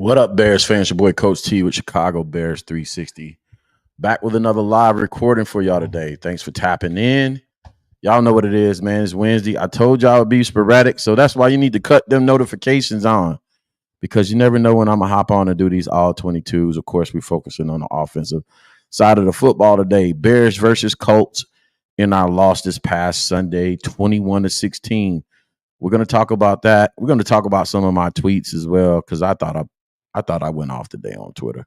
What up, Bears fans? Your boy Coach T with Chicago Bears 360. Back with another live recording for y'all today. Thanks for tapping in. Y'all know what it is, man. It's Wednesday. I told y'all it'd be sporadic, so that's why you need to cut them notifications on, because you never know when I'm going to hop on and do these all-22s. Of course, we're focusing on the offensive side of the football today. Bears versus Colts in our loss this past Sunday, 21-16. We're going to talk about that. We're going to talk about some of my tweets as well, because I thought I went off today on Twitter.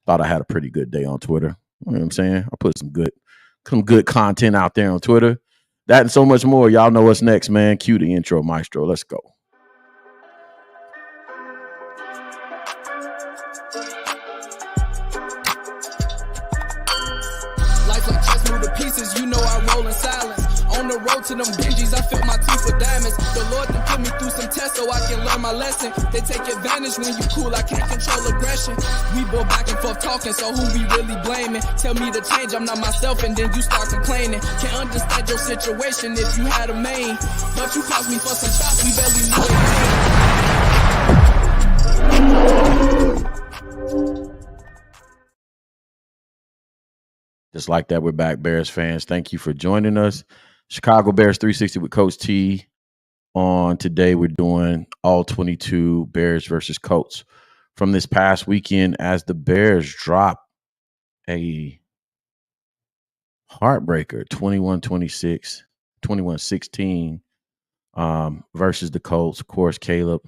Thought I had a pretty good day on Twitter. You know what I'm saying? I put some good content out there on Twitter. That and so much more. Y'all know what's next, man. Cue the intro, maestro. Let's go. Life like chess move to pieces, you know I roll in silence. On the road to them Benjis, I fill my teeth with diamonds. The Lord done put me through some tests so I can learn my lesson. They take advantage when you cool, I can't control aggression. We both back and forth talking, so who we really blaming? Tell me to change, I'm not myself, and then you start complaining. Can't understand your situation if you had a main. But you caused me for some shots, we barely knew it. Just like that, we're back, Bears fans. Thank you for joining us. Chicago Bears 360 with Coach T. On today, we're doing all-22 Bears versus Colts from this past weekend as the Bears drop a heartbreaker, 21-26, 21-16 versus the Colts. Of course, Caleb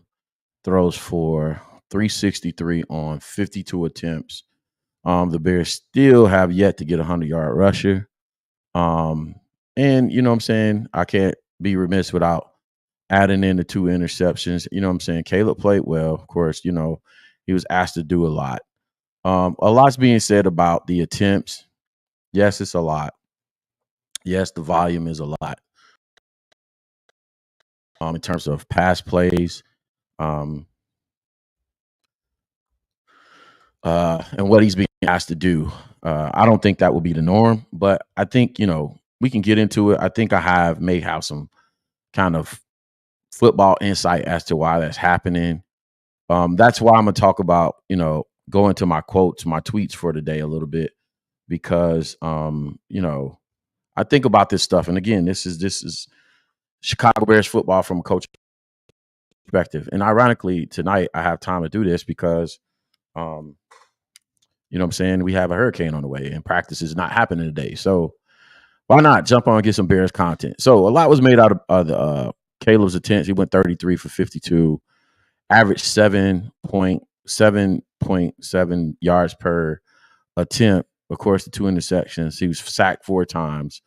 throws for 363 on 52 attempts. The Bears still have yet to get a 100-yard rusher. And, you know what I'm saying, I can't be remiss without adding in the 2 interceptions. You know what I'm saying? Caleb played well. Of course, you know, he was asked to do a lot. A lot's being said about the attempts. Yes, it's a lot. Yes, the volume is a lot. In terms of pass plays, and what he's being asked to do. I don't think that will be the norm, but I think, you know, we can get into it. I think I may have some kind of football insight as to why that's happening. That's why I'm going to talk about, you know, go into my quotes, my tweets for today a little bit, because, you know, I think about this stuff. And again, this is Chicago Bears football from a coach perspective. And ironically, tonight I have time to do this because, you know what I'm saying, we have a hurricane on the way and practice is not happening today. So why not jump on and get some Bears content? So a lot was made out of the Caleb's attempts. He went 33 for 52, averaged 7.7 yards per attempt. Of course, the 2 intersections. He was sacked 4 times.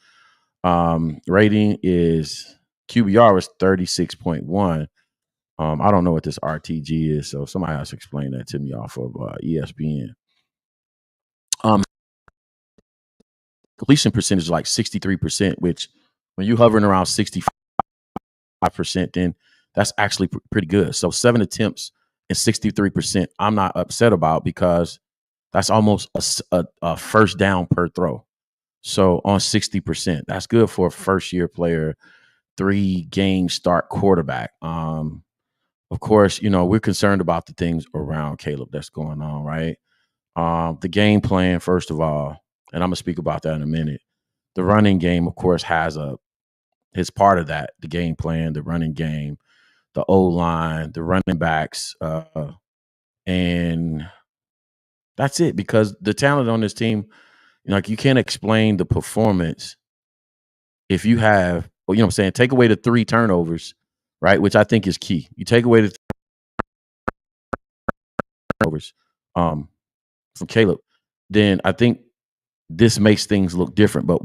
Rating is QBR was 36.1. I don't know what this RTG is, so somebody has to explain that to me off of ESPN. Completion percentage is like 63%, which when you're hovering around 65%, then that's actually pretty good. So 7 attempts and 63%, I'm not upset about, because that's almost a first down per throw. So on 60%, that's good for a first-year player, 3-game start quarterback. Of course, you know, we're concerned about the things around Caleb that's going on, right? The game plan, first of all, and I'm going to speak about that in a minute. The running game, of course, has his part of that, the game plan, the running game, the O-line, the running backs, and that's it, because the talent on this team, you know, like, you can't explain the performance if you have, well, you know what I'm saying, take away the 3 turnovers, right, which I think is key. You take away the turnovers from Caleb, then I think this makes things look different. But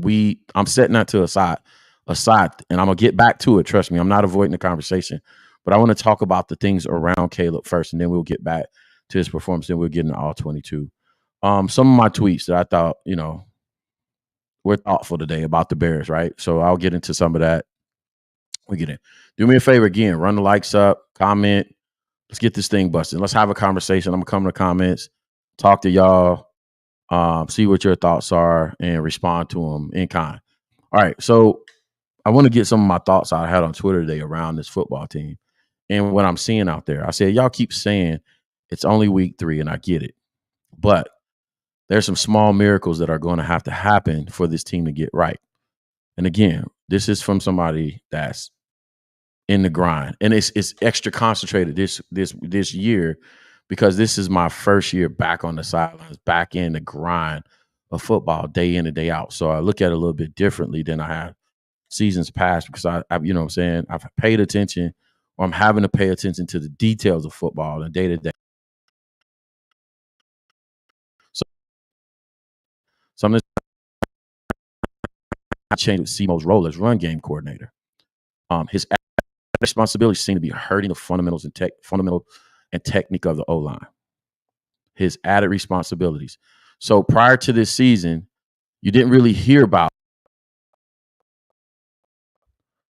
I'm setting that to aside, and I'm going to get back to it. Trust me, I'm not avoiding the conversation. But I want to talk about the things around Caleb first, and then we'll get back to his performance, and we'll get into all-22. Some of my tweets that I thought, you know, were thoughtful today about the Bears, right? So I'll get into some of that. We get in. Do me a favor again, run the likes up, comment. Let's get this thing busted. Let's have a conversation. I'm going to come to the comments, talk to y'all, see what your thoughts are, and respond to them in kind. All right, so I want to get some of my thoughts I had on Twitter today around this football team and what I'm seeing out there. I said, y'all keep saying It's only week 3, and I get it. But there's some small miracles that are going to have to happen for this team to get right. And again, this is from somebody that's in the grind, and it's extra concentrated this year because this is my first year back on the sidelines, back in the grind of football, day in and day out. So I look at it a little bit differently than I have seasons past because I you know what I'm saying, I've paid attention, or I'm having to pay attention to the details of football and day to day. So something changed with Simo's role as run game coordinator. His responsibilities seem to be hurting the fundamental and technique of the O line. His added responsibilities. So prior to this season, you didn't really hear about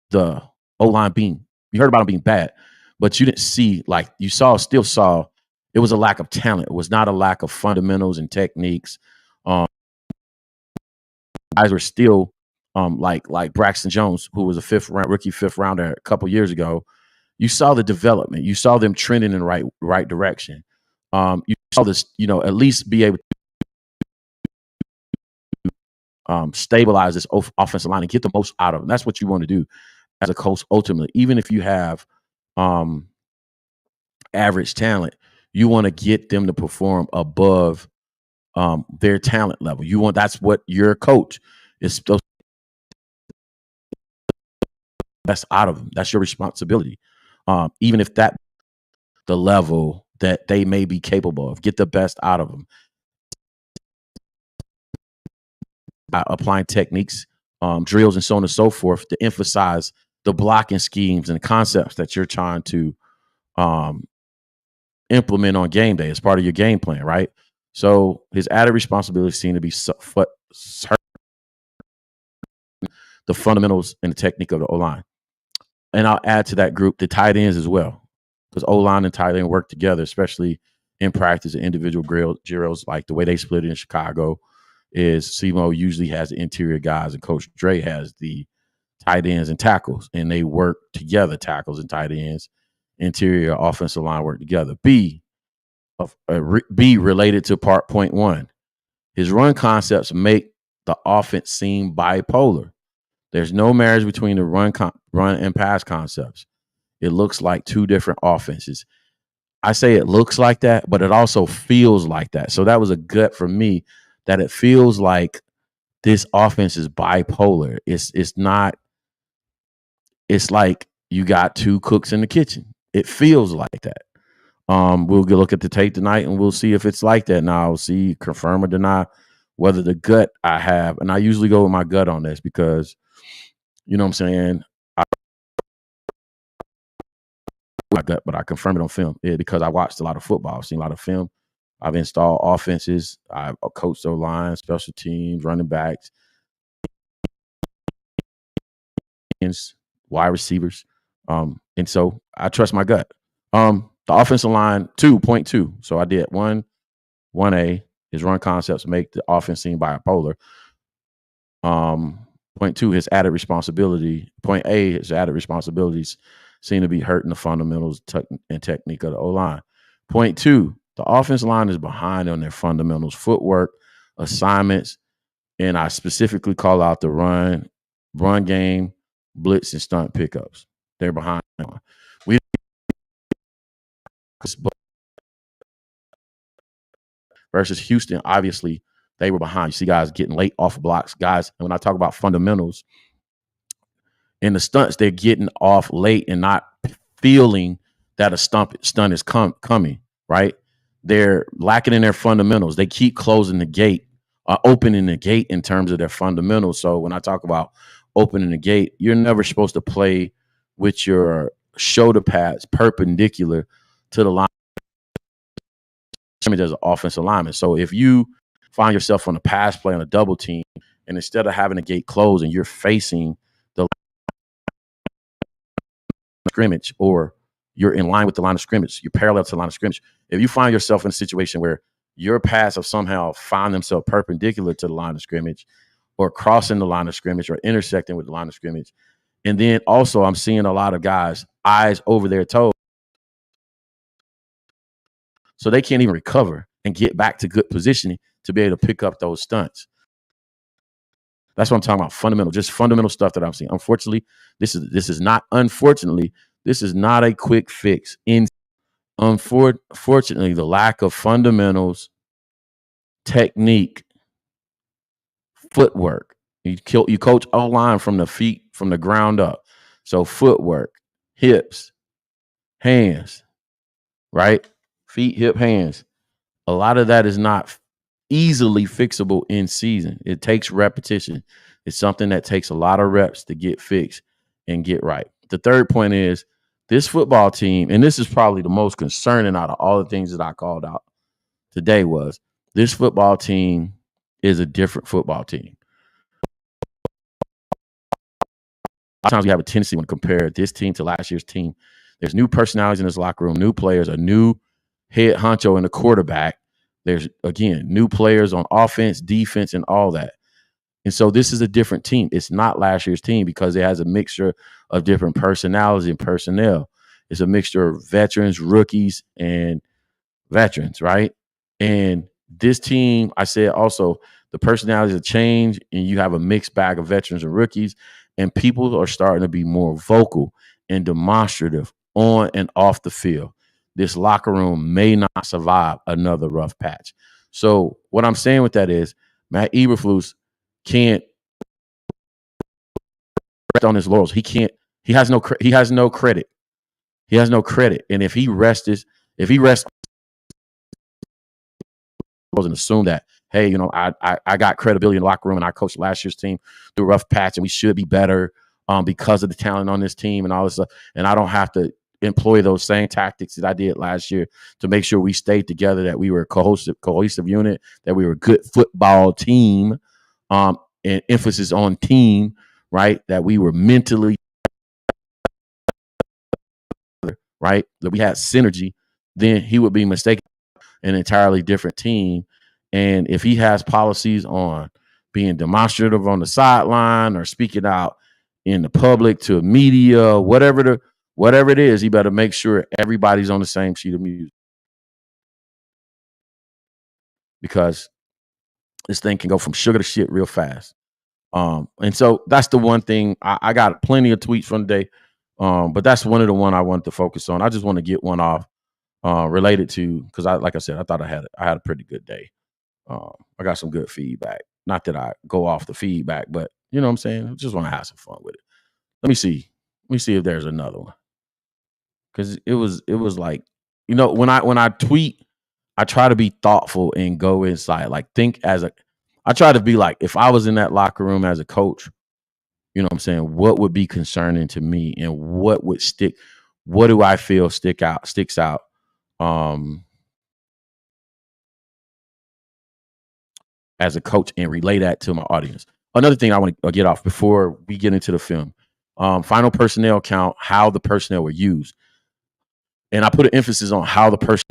the O line being. You heard about them being bad, but you didn't see, like, you still saw it was a lack of talent. It was not a lack of fundamentals and techniques. Guys were still like Braxton Jones, who was a rookie fifth rounder a couple years ago. You saw the development. You saw them trending in the right direction. You saw this, at least be able to stabilize this offensive line and get the most out of them. That's what you want to do as a coach ultimately. Even if you have average talent, you want to get them to perform above their talent level. That's what your coach is supposed to best out of them. That's your responsibility. Even if that the level that they may be capable of, get the best out of them. By applying techniques, drills, and so on and so forth to emphasize the blocking schemes and concepts that you're trying to implement on game day as part of your game plan, right? So his added responsibilities seem to be the fundamentals and the technique of the O-line. And I'll add to that group the tight ends as well, because O-line and tight end work together, especially in practice and individual drills, like the way they split it in Chicago is Simo usually has the interior guys and Coach Dre has the tight ends and tackles, and they work together, tackles and tight ends, interior offensive line work together. B, related to point 1, his run concepts make the offense seem bipolar. There's no marriage between the run and pass concepts. It looks like two different offenses. I say it looks like that, but it also feels like that. So that was a gut for me, that it feels like this offense is bipolar. It's not. It's like you got two cooks in the kitchen. It feels like that. We'll go look at the tape tonight and we'll see if it's like that. Now I'll see, confirm or deny whether the gut I have, and I usually go with my gut on this because, you know what I'm saying, my gut, but I confirm it on film because I watched a lot of football. I've seen a lot of film. I've installed offenses. I've coached O-line, special teams, running backs, wide receivers. And so I trust my gut. The offensive line, 2.2. So I did 1A, his run concepts make the offense seem bipolar. Point 2, his added responsibility. Point A, his added responsibilities seem to be hurting the fundamentals and technique of the O-line. Point 2, the offensive line is behind on their fundamentals, footwork, assignments, and I specifically call out the run game, blitz, and stunt pickups. They're behind. Versus Houston, obviously, they were behind. You see guys getting late off blocks. Guys, and when I talk about fundamentals, in the stunts, they're getting off late and not feeling that a stunt is coming, right? They're lacking in their fundamentals. They keep closing the gate, opening the gate in terms of their fundamentals. So when I talk about opening the gate, you're never supposed to play with your shoulder pads perpendicular to the line as an offensive lineman. So if you find yourself on a pass play on a double team, and instead of having the gate closed and you're facing the scrimmage, or you're in line with the line of scrimmage, you're parallel to the line of scrimmage. If you find yourself in a situation where your pass have somehow found themselves perpendicular to the line of scrimmage, or crossing the line of scrimmage, or intersecting with the line of scrimmage, and then also I'm seeing a lot of guys eyes over their toes. So they can't even recover and get back to good positioning to be able to pick up those stunts. That's what I'm talking about. Fundamental, just fundamental stuff that I'm seeing. Unfortunately, this is not a quick fix. Unfortunately, the lack of fundamentals, technique, footwork. You coach O-line from the feet, from the ground up. So footwork, hips, hands, right? Feet, hip, hands. A lot of that is not easily fixable in season. It takes repetition. It's something that takes a lot of reps to get fixed and get right. The third point is this football team, and this is probably the most concerning out of all the things that I called out today, was this football team is a different football team. A lot of times we have a tendency when compare this team to last year's team. There's new personalities in this locker room, new players, a new head honcho in the quarterback. There's, again, new players on offense, defense, and all that. And so this is a different team. It's not last year's team because it has a mixture of different personalities and personnel. It's a mixture of veterans, rookies, and veterans, right? And this team, I said also, the personalities have changed, and you have a mixed bag of veterans and rookies, and people are starting to be more vocal and demonstrative on and off the field. This locker room may not survive another rough patch. So what I'm saying with that is Matt Eberflus can't rest on his laurels. He can't. He has no credit. He has no credit. And if he rests and assume that, hey, you know, I got credibility in the locker room and I coached last year's team through a rough patch and we should be better because of the talent on this team and all this stuff, and I don't have to employ those same tactics that I did last year to make sure we stayed together, that we were a cohesive unit, that we were a good football team, and emphasis on team, right? That we were mentally, right? That we had synergy, then he would be mistaken an entirely different team. And if he has policies on being demonstrative on the sideline or speaking out in the public to media, whatever it is, he better make sure everybody's on the same sheet of music, because this thing can go from sugar to shit real fast. And so that's the one thing. I got plenty of tweets from the day, but that's one of the one I wanted to focus on. I just want to get one off related to, because like I said, I thought I had a pretty good day. I got some good feedback. Not that I go off the feedback, but you know what I'm saying? I just want to have some fun with it. Let me see if there's another one. Because it was like, you know, when I tweet, I try to be thoughtful and go inside. Like I try to be like, if I was in that locker room as a coach, you know what I'm saying, what would be concerning to me and what do I feel sticks out as a coach, and relay that to my audience. Another thing I want to get off before we get into the film, final personnel count, how the personnel were used. And I put an emphasis on how the person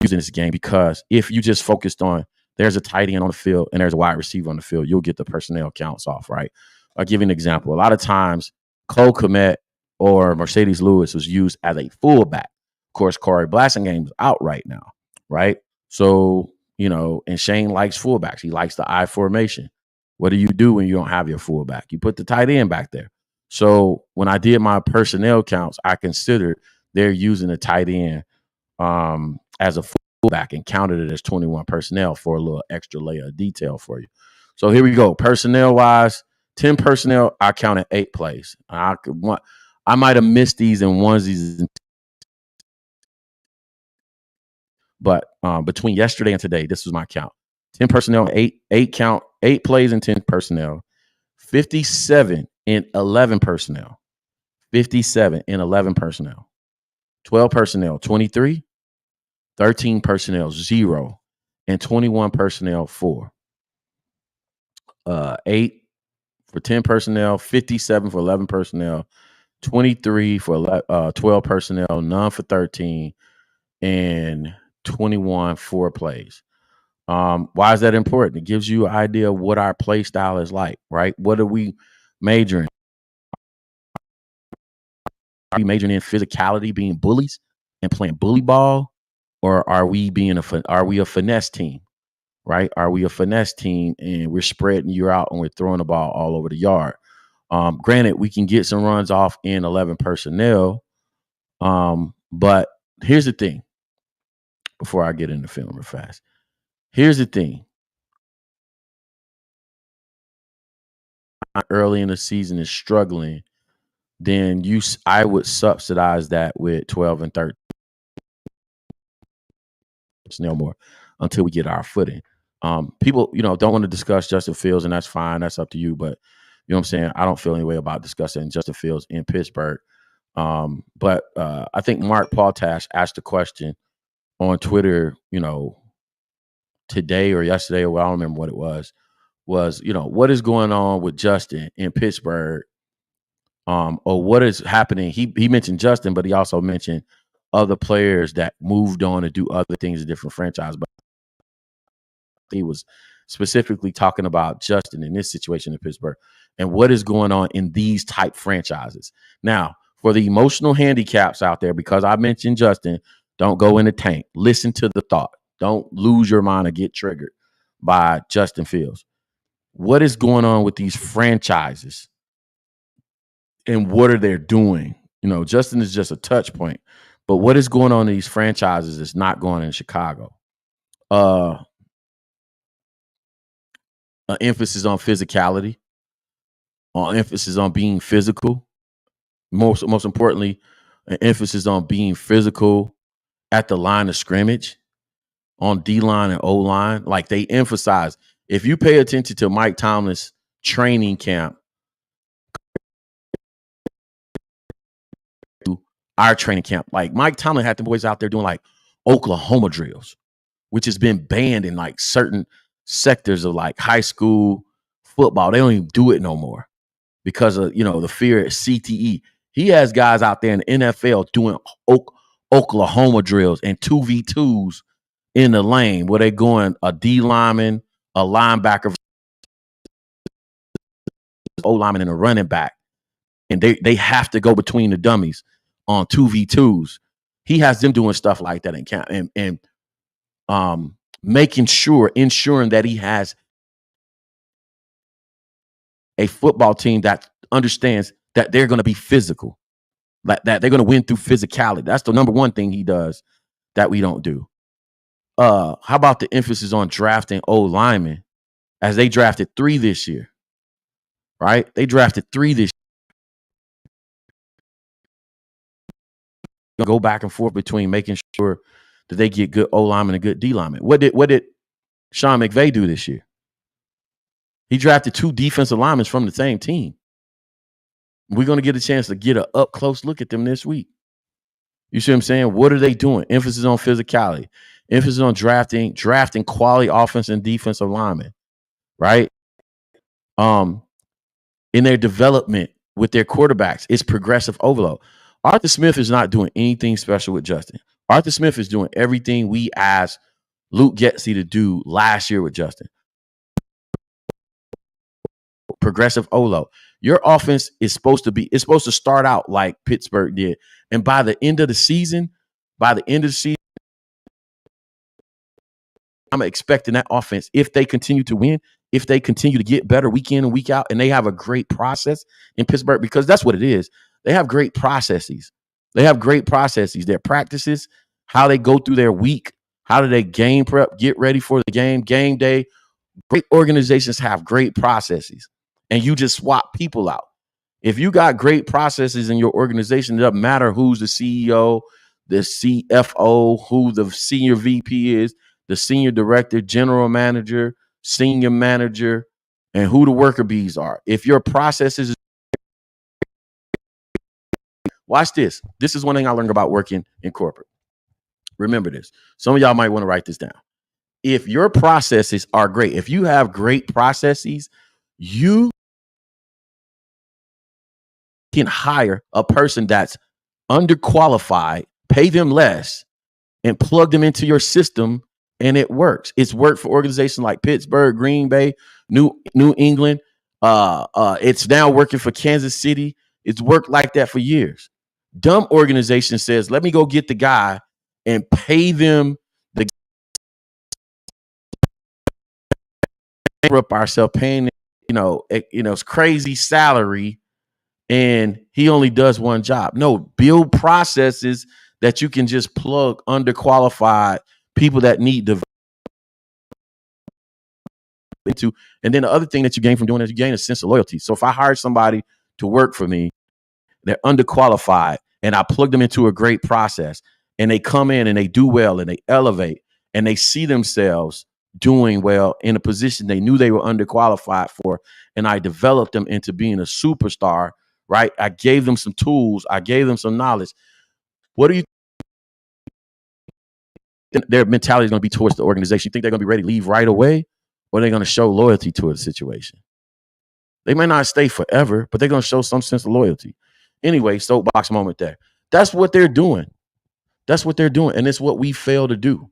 using this game, because if you just focused on there's a tight end on the field and there's a wide receiver on the field, you'll get the personnel counts off, right? I'll give you an example. A lot of times, Cole Kmet or Mercedes Lewis was used as a fullback. Of course, Corey Blasingame is out right now, right? So, you know, and Shane likes fullbacks. He likes the I formation. What do you do when you don't have your fullback? You put the tight end back there. So when I did my personnel counts, I considered they're using the tight end as a fullback and counted it as 21 personnel for a little extra layer of detail for you. So here we go. Personnel wise, 10 personnel, I counted 8 plays. I might have missed these in onesies, but between yesterday and today, this was my count. 10 personnel, 8 plays and 10 personnel. 57 and 11 personnel. 57 and 11 personnel. 12 personnel, 23. 13 personnel, 0. And 21 personnel, 4. 8 for 10 personnel, 57 for 11 personnel, 23 for 12 personnel, none for 13, and 21 4 plays. Why is that important? It gives you an idea of what our play style is like, right? What are we majoring in? Are we majoring in physicality, being bullies and playing bully ball, or are we a finesse team, right? Are we a finesse team and we're spreading you out and we're throwing the ball all over the yard? Granted, we can get some runs off in 11 personnel, but here's the thing. Before I get into film real fast, here's the thing. Early in the season is struggling, then I would subsidize that with 12 and 13. No more until we get our footing. People, don't want to discuss Justin Fields, and that's fine. That's up to you. But you know what I'm saying? I don't feel any way about discussing Justin Fields in Pittsburgh. But I think Mark Paultash asked a question on Twitter, today or yesterday, or I don't remember what it was, what is going on with Justin in Pittsburgh? Or what is happening? He mentioned Justin, but he also mentioned other players that moved on to do other things in different franchises. But he was specifically talking about Justin in this situation in Pittsburgh and what is going on in these type franchises. Now, for the emotional handicaps out there, because I mentioned Justin, don't go in the tank. Listen to the thought. Don't lose your mind or get triggered by Justin Fields. What is going on with these franchises? And what are they doing? Justin is just a touch point. But what is going on in these franchises that's not going in Chicago? An emphasis on physicality, on emphasis on being physical. Most importantly, an emphasis on being physical at the line of scrimmage, on D-line and O-line. Like they emphasize, if you pay attention to Mike Tomlin's training camp, our training camp, like Mike Tomlin had the boys out there doing like Oklahoma drills, which has been banned in like certain sectors of like high school football. They don't even do it no more because of, the fear of CTE. He has guys out there in the NFL doing Oklahoma drills and 2v2s in the lane where they're going a D lineman, a linebacker, O lineman, and a running back. And they have to go between the dummies on 2v2s. He has them doing stuff like that in camp and ensuring that he has a football team that understands that they're going to be physical, like that they're going to win through physicality. That's the number one thing he does that we don't do. How about the emphasis on drafting old linemen, as they drafted 3 this year, right? They drafted 3 this year. Go back and forth between making sure that they get good O linemen and good D linemen. What did Sean McVay do this year? He drafted 2 defensive linemen from the same team. We're going to get a chance to get an up close look at them this week. You see what I'm saying? What are they doing? Emphasis on physicality, emphasis on drafting quality offense and defensive linemen, right? In their development with their quarterbacks, it's progressive overload. Arthur Smith is not doing anything special with Justin. Arthur Smith is doing everything we asked Luke Getsy to do last year with Justin. Progressive overload. Your offense is supposed to start out like Pittsburgh did. And by the end of the season, I'm expecting that offense, if they continue to win, if they continue to get better week in and week out, and they have a great process in Pittsburgh, because that's what it is. They have great processes. Their practices, how they go through their week, how do they game prep, get ready for the game day. Great organizations have great processes, and you just swap people out. If you got great processes in your organization, it doesn't matter who's the CEO, the CFO, who the senior VP is, the senior director, general manager, senior manager, and who the worker bees are. If your processes, watch this. This is one thing I learned about working in corporate. Remember this. Some of y'all might want to write this down. If your processes are great, if you have great processes, you can hire a person that's underqualified, pay them less, and plug them into your system, and it works. It's worked for organizations like Pittsburgh, Green Bay, New England. It's now working for Kansas City. It's worked like that for years. Dumb organization says, let me go get the guy and pay them the up ourselves paying, it's crazy salary, and he only does one job. No, build processes that you can just plug underqualified people that need to into. And then the other thing that you gain from doing is you gain a sense of loyalty. So if I hire somebody to work for me, they're underqualified, and I plug them into a great process, and they come in and they do well and they elevate and they see themselves doing well in a position they knew they were underqualified for, and I developed them into being a superstar, right? I gave them some tools. I gave them some knowledge. What do you think their mentality is going to be towards the organization? You think they're going to be ready to leave right away, or are they going to show loyalty to the situation? They may not stay forever, but they're going to show some sense of loyalty. Anyway, soapbox moment there. That's what they're doing. That's what they're doing. And it's what we fail to do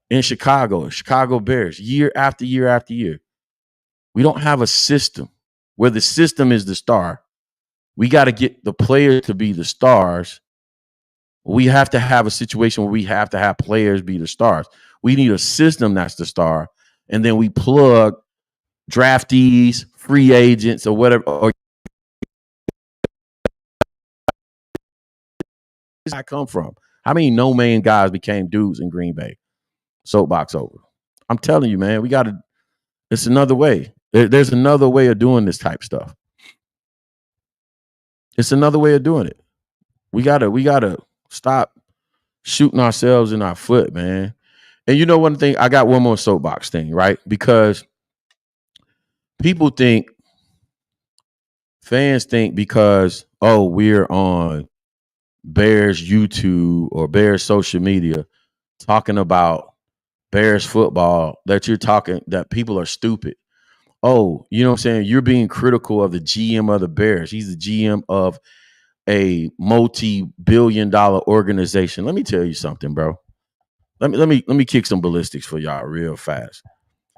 in Chicago Bears, year after year after year. We don't have a system where the system is the star. We got to get the players to be the stars. We have to have a situation where we have to have players be the stars. We need a system that's the star. And then we plug draftees, free agents, or whatever. Or I come from. How many no-name guys became dudes in Green Bay? Soapbox over. I'm telling you, man, it's another way. There's another way of doing this type stuff. It's another way of doing it. We gotta stop shooting ourselves in our foot, man. And you know one thing, I got one more soapbox thing, right? Because fans think because, we're on Bears YouTube or Bears social media talking about Bears football, that people are stupid. Oh, you know what I'm saying? You're being critical of the GM of the Bears. He's the GM of a multi-billion-dollar organization. Let me tell you something, bro. Let me kick some ballistics for y'all real fast.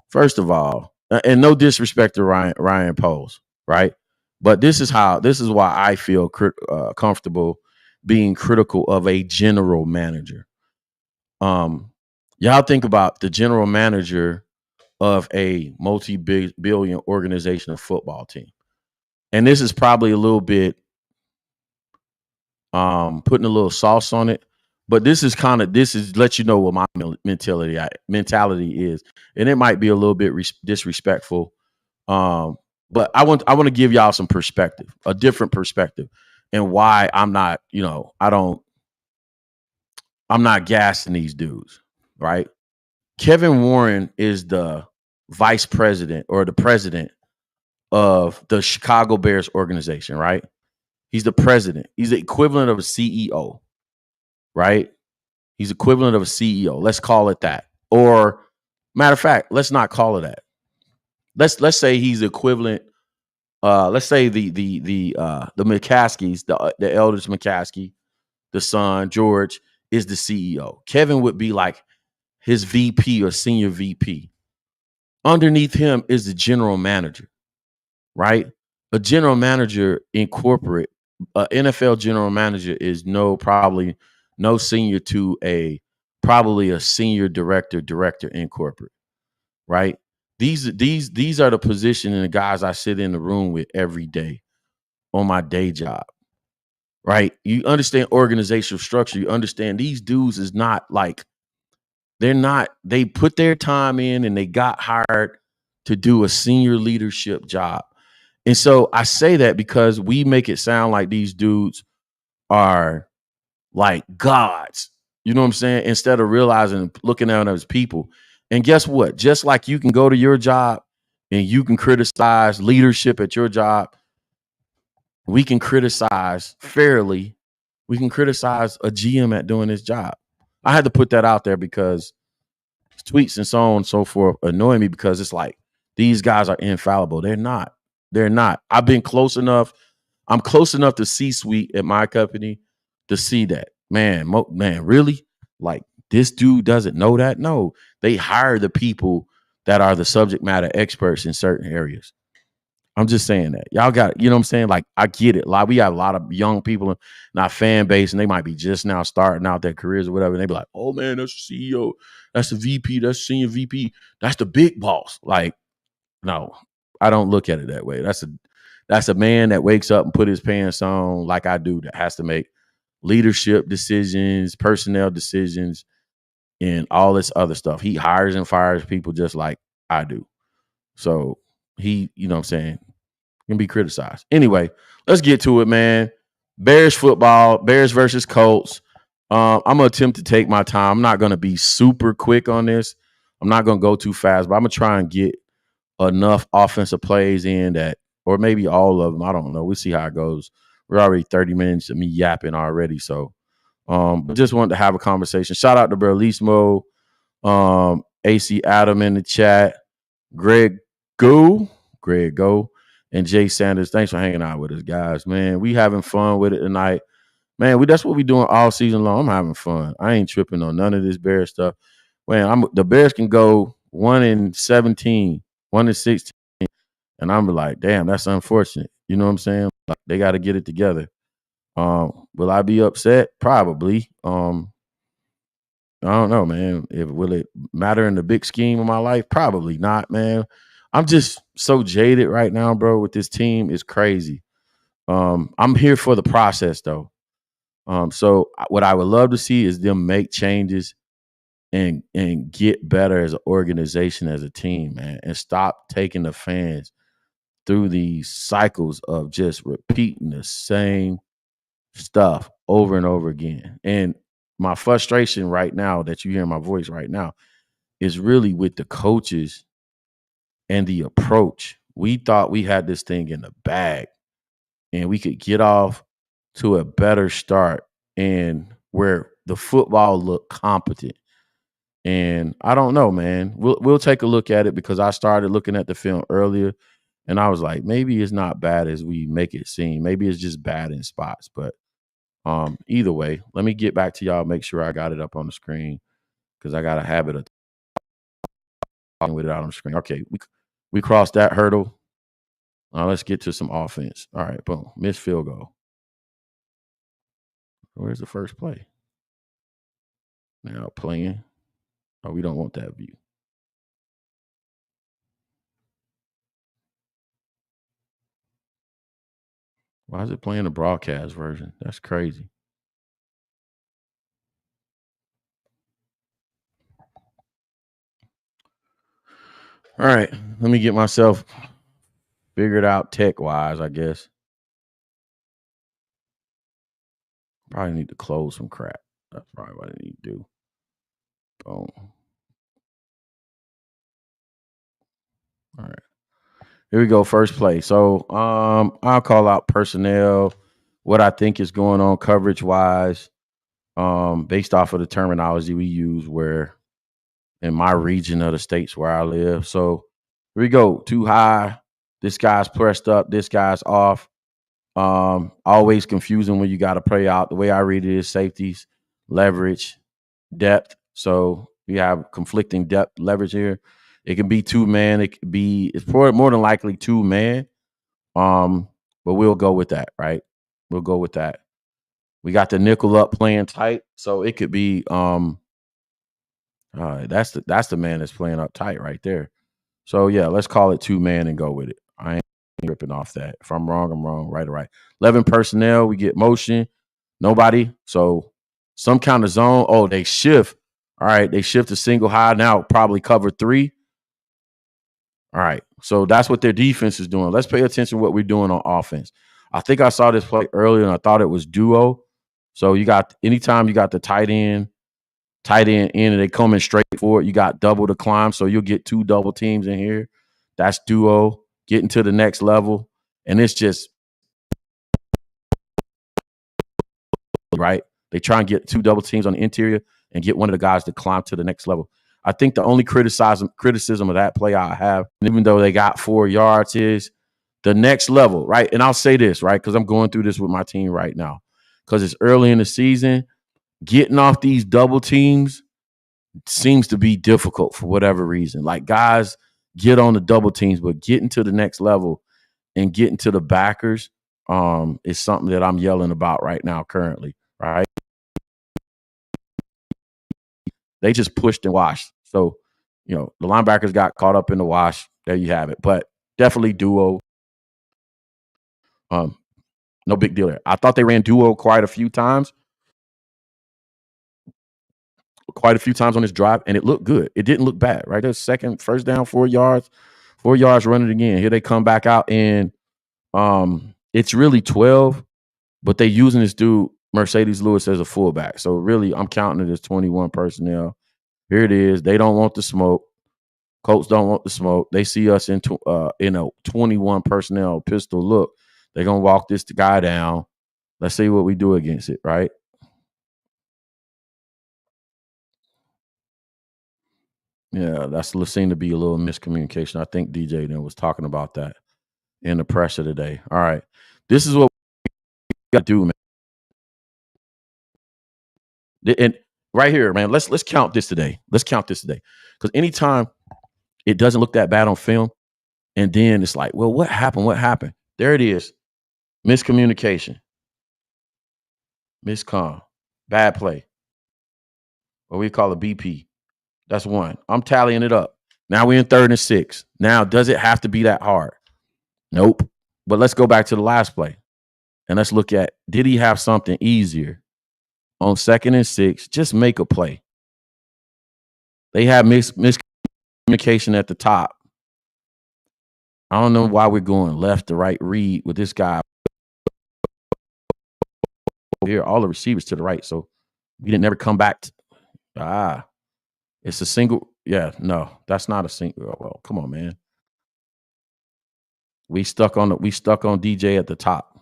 First of all, and no disrespect to Ryan Poles, right? But this is why I feel comfortable being critical of a general manager. Y'all think about the general manager of a multi-billion organization of football team. And this is probably a little bit putting a little sauce on it, but this is let you know what my mentality is. And it might be a little bit disrespectful. But I want to give y'all some perspective, a different perspective, and why I'm not, I'm not gassing these dudes, right? Kevin Warren is the vice president or the president of the Chicago Bears organization, right? He's the president. He's the equivalent of a CEO, right? He's equivalent of a CEO. Let's call it that. Or matter of fact, let's not call it that. Let's say he's equivalent. Let's say the McCaskies, the eldest McCaskey, the son George is the CEO. Kevin would be like his VP or senior VP. Underneath him is the general manager, right? A general manager in corporate, NFL general manager is probably no senior to probably a senior director in corporate, right? These are the position and the guys I sit in the room with every day on my day job, right? You understand organizational structure. You understand these dudes is not like, they put their time in and they got hired to do a senior leadership job. And so I say that because we make it sound like these dudes are like gods, you know what I'm saying? Instead of realizing, looking at them as people. And guess what? Just like you can go to your job and you can criticize leadership at your job, we can criticize fairly. We can criticize a GM at doing his job. I had to put that out there because tweets and so on and so forth annoy me, because it's like these guys are infallible. They're not. I'm close enough to C-suite at my company to see that. Man, really? Like, this dude doesn't know that? No, they hire the people that are the subject matter experts in certain areas. I'm just saying that. Y'all got, you know what I'm saying? Like, I get it. Like, we have a lot of young people in our fan base, and they might be just now starting out their careers or whatever. And they be like, oh, man, that's the CEO. That's the VP. That's senior VP. That's the big boss. Like, no, I don't look at it that way. That's a man that wakes up and put his pants on like I do, that has to make leadership decisions, personnel decisions, and all this other stuff. He hires and fires people just like I do. So he, you know what I'm saying, can be criticized. Anyway, let's get to it, man. Bears football, Bears versus Colts. I'm going to attempt to take my time. I'm not going to be super quick on this. I'm not going to go too fast, but I'm going to try and get enough offensive plays in that, or maybe all of them. I don't know. We'll see how it goes. We're already 30 minutes of me yapping already. So but just wanted to have a conversation. Shout out to Berlismo, AC Adam in the chat, Greg Go, and Jay Sanders. Thanks for hanging out with us, guys. Man, we having fun with it tonight. Man, that's what we doing all season long. I'm having fun. I ain't tripping on none of this Bears stuff. Man, the Bears can go 1-17, 1-16, and I'm like, damn, that's unfortunate. You know what I'm saying? Like, they got to get it together. Will I be upset? Probably. I don't know, man. Will it matter in the big scheme of my life? Probably not, man. I'm just so jaded right now, bro, with this team. It's crazy. I'm here for the process, though. So what I would love to see is them make changes and get better as an organization, as a team, man, and stop taking the fans through these cycles of just repeating the same stuff over and over again. And my frustration right now that you hear in my voice right now is really with the coaches and the approach. We thought we had this thing in the bag and we could get off to a better start and where the football looked competent. And I don't know, man. We'll take a look at it, because I started looking at the film earlier and I was like, maybe it's not bad as we make it seem. Maybe it's just bad in spots. But either way, let me get back to y'all, make sure I got it up on the screen, because I got a habit of talking with it out on the screen. Okay, we crossed that hurdle. Let's get to some offense. All right, boom. Missed field goal. Where's the first play? Now playing. Oh, we don't want that view. Why is it playing the broadcast version? That's crazy. All right, let me get myself figured out tech-wise, I guess. Probably need to close some crap. That's probably what I need to do. Boom. All right. Here we go. First play. So I'll call out personnel, what I think is going on coverage-wise, based off of the terminology we use where in my region of the states where I live. So here we go. Too high. This guy's pressed up. This guy's off. Always confusing when you got to play out. The way I read it is safeties, leverage, depth. So we have conflicting depth leverage here. It can be 2-man. It's more than likely 2-man. But we'll go with that, right? We'll go with that. We got the nickel up playing tight. So it could be that's the man that's playing up tight right there. So yeah, let's call it 2-man and go with it. I ain't ripping off that. If I'm wrong, I'm wrong. Right or right. 11 personnel, we get motion. Nobody. So some kind of zone. Oh, they shift. All right, they shift to single high now, probably cover 3. All right, so that's what their defense is doing. Let's pay attention to what we're doing on offense. I think I saw this play earlier and I thought it was duo. So anytime you got the tight end in and they come in straight forward, you got double the climb. So you'll get 2 double teams in here. That's duo, getting to the next level. And it's just right. They try and get 2 double teams on the interior and get one of the guys to climb to the next level. I think the only criticism of that play I have, even though they got 4 yards, is the next level, right? And I'll say this, right, because I'm going through this with my team right now, because it's early in the season. Getting off these double teams seems to be difficult for whatever reason. Like, guys get on the double teams, but getting to the next level and getting to the backers is something that I'm yelling about right now currently, right? They just pushed and washed. So, the linebackers got caught up in the wash. There you have it. But definitely duo. No big deal there. I thought they ran duo quite a few times on this drive, and it looked good. It didn't look bad, right? There's first down, 4 yards, 4 yards running again. Here they come back out, and it's really 12, but they using this dude, Mercedes Lewis, as a fullback. So really, I'm counting it as 21 personnel. Here it is. They don't want the smoke. Colts don't want the smoke. They see us in a 21 personnel pistol look. They're going to walk this guy down. Let's see what we do against it, right? Yeah, that's seemed to be a little miscommunication. I think DJ then was talking about that in the pressure today. All right. This is what we got to do, man. And right here, man, let's count this today. Let's count this today. Because anytime it doesn't look that bad on film, and then it's like, well, what happened? What happened? There it is. Miscommunication. Miscom. Bad play. What we call a BP. That's one. I'm tallying it up. Now we're in 3rd and 6. Now, does it have to be that hard? Nope. But let's go back to the last play. And let's look at, did he have something easier? On 2nd and 6, just make a play. They have miscommunication at the top. I don't know why we're going left to right read with this guy. Here, all the receivers to the right. So we didn't never come back. It's a single. Yeah, no, that's not a single. Well, come on, man. We stuck on DJ at the top.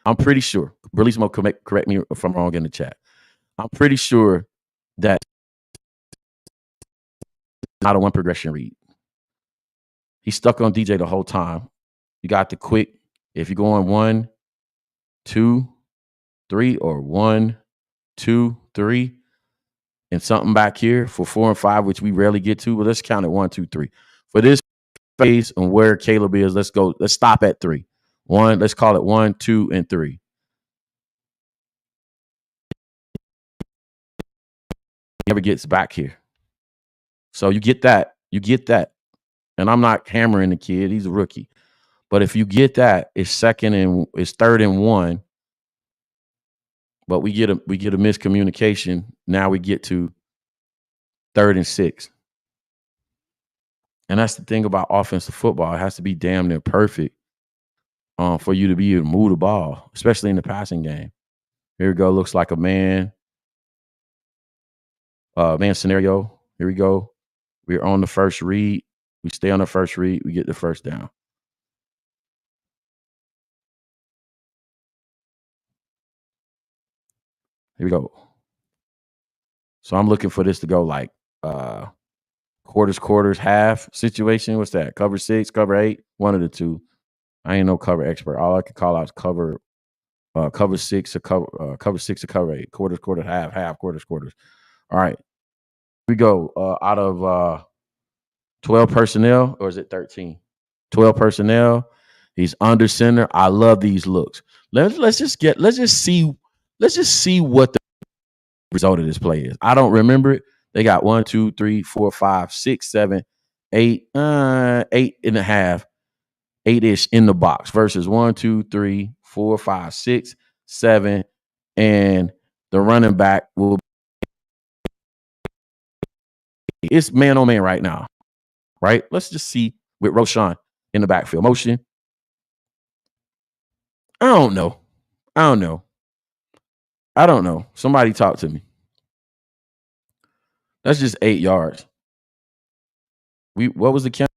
I'm pretty sure. Brillismo, correct me if I'm wrong in the chat. I'm pretty sure that not a one progression read. He stuck on DJ the whole time. You got the quick. If you're going 1, 2, 3, or 1, 2, 3, and something back here for 4 and 5, which we rarely get to, but let's count it 1, 2, 3. For this phase and where Caleb is, let's go. Let's stop at 3. 1, let's call it 1, 2, and 3. He never gets back here. So you get that. And I'm not hammering the kid. He's a rookie. But if you get that, it's 3rd and 1. But we get a miscommunication. Now we get to 3rd and 6. And that's the thing about offensive football. It has to be damn near perfect for you to be able to move the ball, especially in the passing game. Here we go. Looks like a man scenario. Here we go. We're on the first read. We stay on the first read. We get the first down. Here we go. So I'm looking for this to go like quarters, half situation. What's that? Cover 6, cover 8, one of the two. I ain't no cover expert. All I can call out is cover 6 or cover 6 or cover 8. Quarters, half, quarters. All right. Here we go. Out of 12 personnel, or is it 13? 12 personnel. He's under center. I love these looks. Let's just see what the result of this play is. I don't remember it. They got 1, 2, 3, 4, 5, 6, 7, 8, 8.5, 8-ish in the box versus 1, 2, 3, 4, 5, 6, 7, and the running back will. It's man on man right now, right? Let's just see with Roshan in the backfield motion. I don't know. Somebody talk to me. That's just 8 yards. What was the count?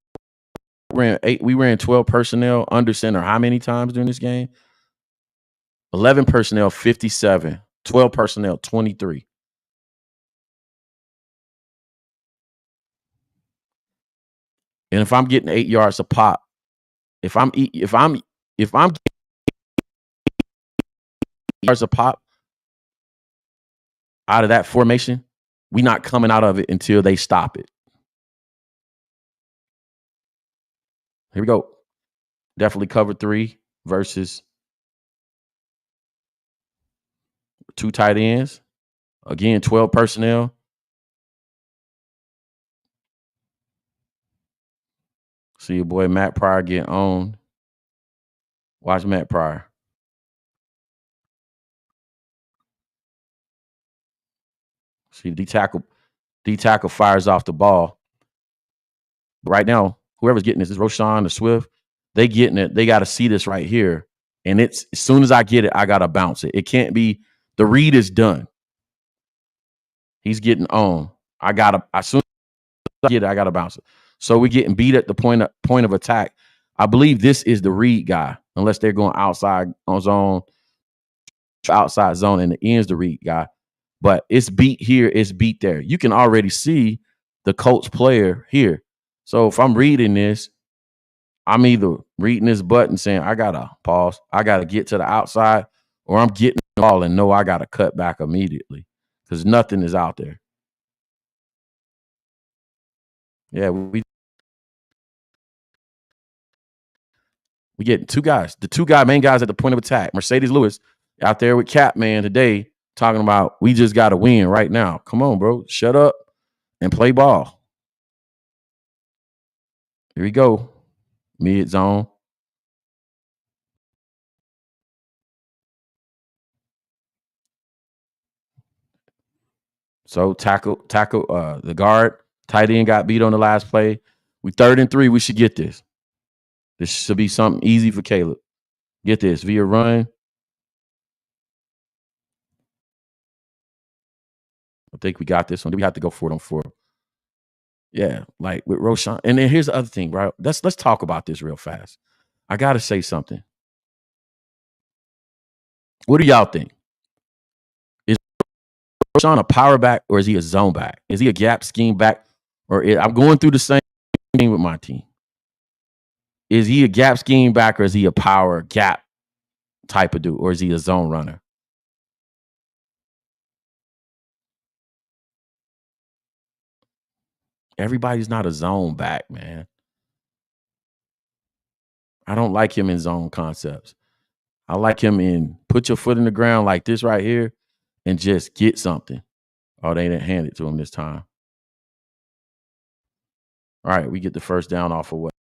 We ran 12 personnel under center how many times during this game? 11 personnel, 57. 12 personnel, 23. And if I'm getting 8 yards a pop, if I'm getting yards a pop out of that formation, we not coming out of it until they stop it. Here we go. Definitely cover 3 versus 2 tight ends. Again, 12 personnel. See your boy Matt Pryor get owned. Watch Matt Pryor. See D tackle fires off the ball. Right now, whoever's getting this is Roshan or Swift. They getting it. They got to see this right here. And it's as soon as I get it, I gotta bounce it. It can't be the read is done. He's getting on. As soon as I get it, I gotta bounce it. So we're getting beat at the point of attack. I believe this is the read guy, unless they're going outside on zone, outside zone, and the end's the read guy. But it's beat here, it's beat there. You can already see the Colts player here. So if I'm reading this, I'm either reading this button saying I gotta pause, I gotta get to the outside, or I'm getting the ball and know I gotta cut back immediately because nothing is out there. Yeah, we get 2 guys, the 2 main guys at the point of attack. Mercedes Lewis out there with Cap Man today talking about we just gotta win right now. Come on, bro, shut up and play ball. Here we go, mid zone. So tackle the guard, tight end got beat on the last play. We 3rd and 3. We should get this. This should be something easy for Caleb. Get this via run. I think we got this one. Do we have to go for it on 4? Yeah, like with Roshan. And then here's the other thing, bro. Let's talk about this real fast. I gotta say something. What do y'all think? Is Roshan a power back or is he a zone back? Is he a gap scheme back? I'm going through the same thing with my team. Is he a gap scheme back or is he a power gap type of dude? Or is he a zone runner? Everybody's not a zone back, man. I don't like him in zone concepts. I like him in put your foot in the ground like this right here and just get something. Oh, they didn't hand it to him this time. All right, we get the first down off of what?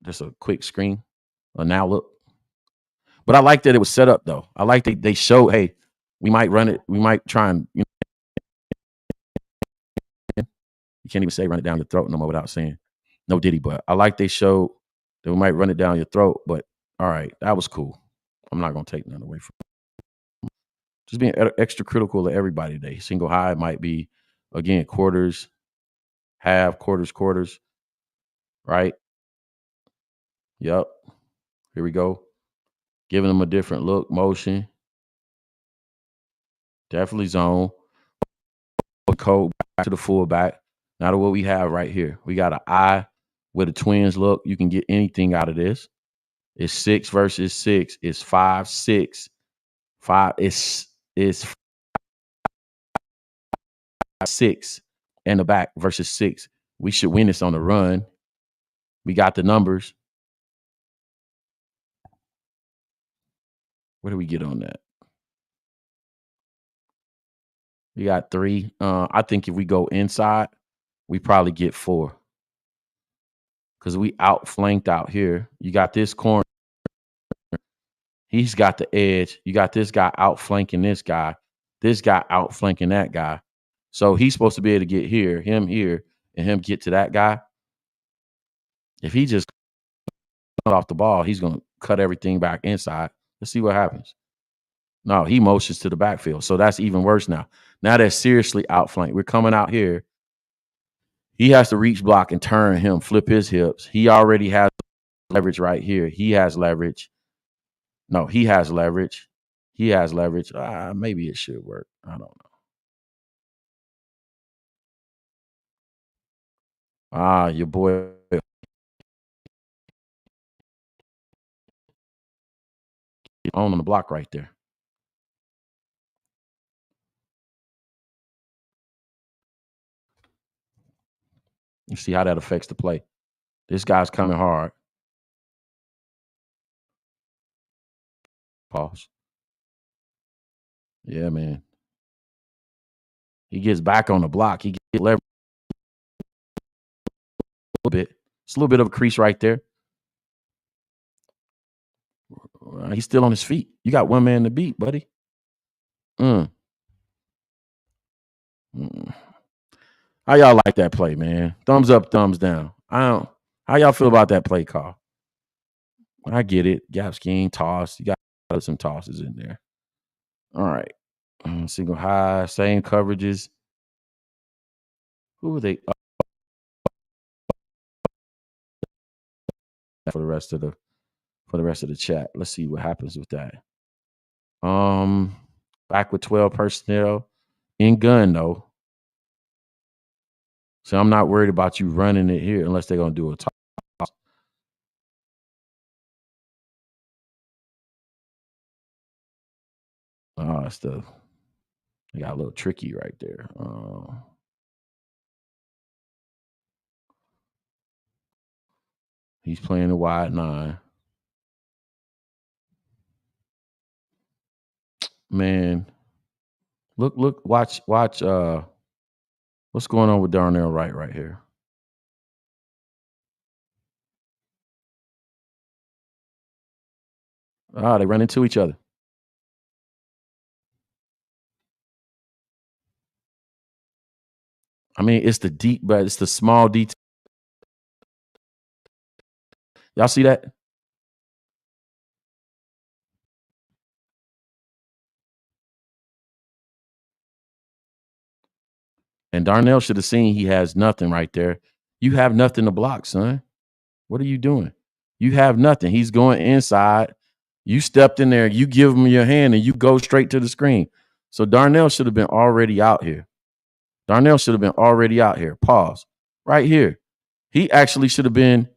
Just a quick screen. A now look. But I like that it was set up though. I like they showed, hey, we might run it. We might try and you can't even say run it down your throat no more without saying no diddy. But I like they showed that we might run it down your throat. But all right, that was cool. I'm not gonna take nothing away from it. Just being extra critical of everybody today. Single high might be again quarters, half, quarters, right? Yep. Here we go. Giving them a different look, motion. Definitely zone. Code back to the fullback. Now to what we have right here. We got an eye with a twins look. You can get anything out of this. It's 6 versus 6. It's 5-6. 5. It's 6 in the back versus 6. We should win this on the run. We got the numbers. What do we get on that? We got 3. I think if we go inside, we probably get 4. Because we outflanked out here. You got this corner. He's got the edge. You got this guy outflanking this guy outflanking that guy. So he's supposed to be able to get here, and him get to that guy. If he just off the ball, he's going to cut everything back inside. Let's see what happens. No, he motions to the backfield. So that's even worse now. Now they're seriously outflanked. We're coming out here. He has to reach block and turn him, flip his hips. He already has leverage right here. He has leverage. No, he has leverage. He has leverage. Maybe it should work. I don't know. Your boy on the block right there. You see how that affects the play. This guy's coming hard. Pause. Yeah, man. He gets back on the block. He gets leverage a little bit. It's a little bit of a crease right there. He's still on his feet. You got one man to beat, buddy. Mm. Mm. How y'all like that play, man? Thumbs up, thumbs down. I don't. How y'all feel about that play call? I get it. Gap scheme, toss. You got some tosses in there. All right. Single high, same coverages. Who are they for the rest of the chat? Let's see what happens with that. Back with 12 personnel in gun though. So I'm not worried about you running it here unless they're gonna do a toss. Stuff. They got a little tricky right there. He's playing a wide 9. Man, look, watch. What's going on with Darnell Wright right here? They run into each other. I mean, it's the deep, but it's the small detail. Y'all see that? And Darnell should have seen he has nothing right there. You have nothing to block, son. What are you doing? You have nothing. He's going inside. You stepped in there, you give him your hand, and you go straight to the screen. So Darnell should have been already out here. Pause. Right here. He actually should have been,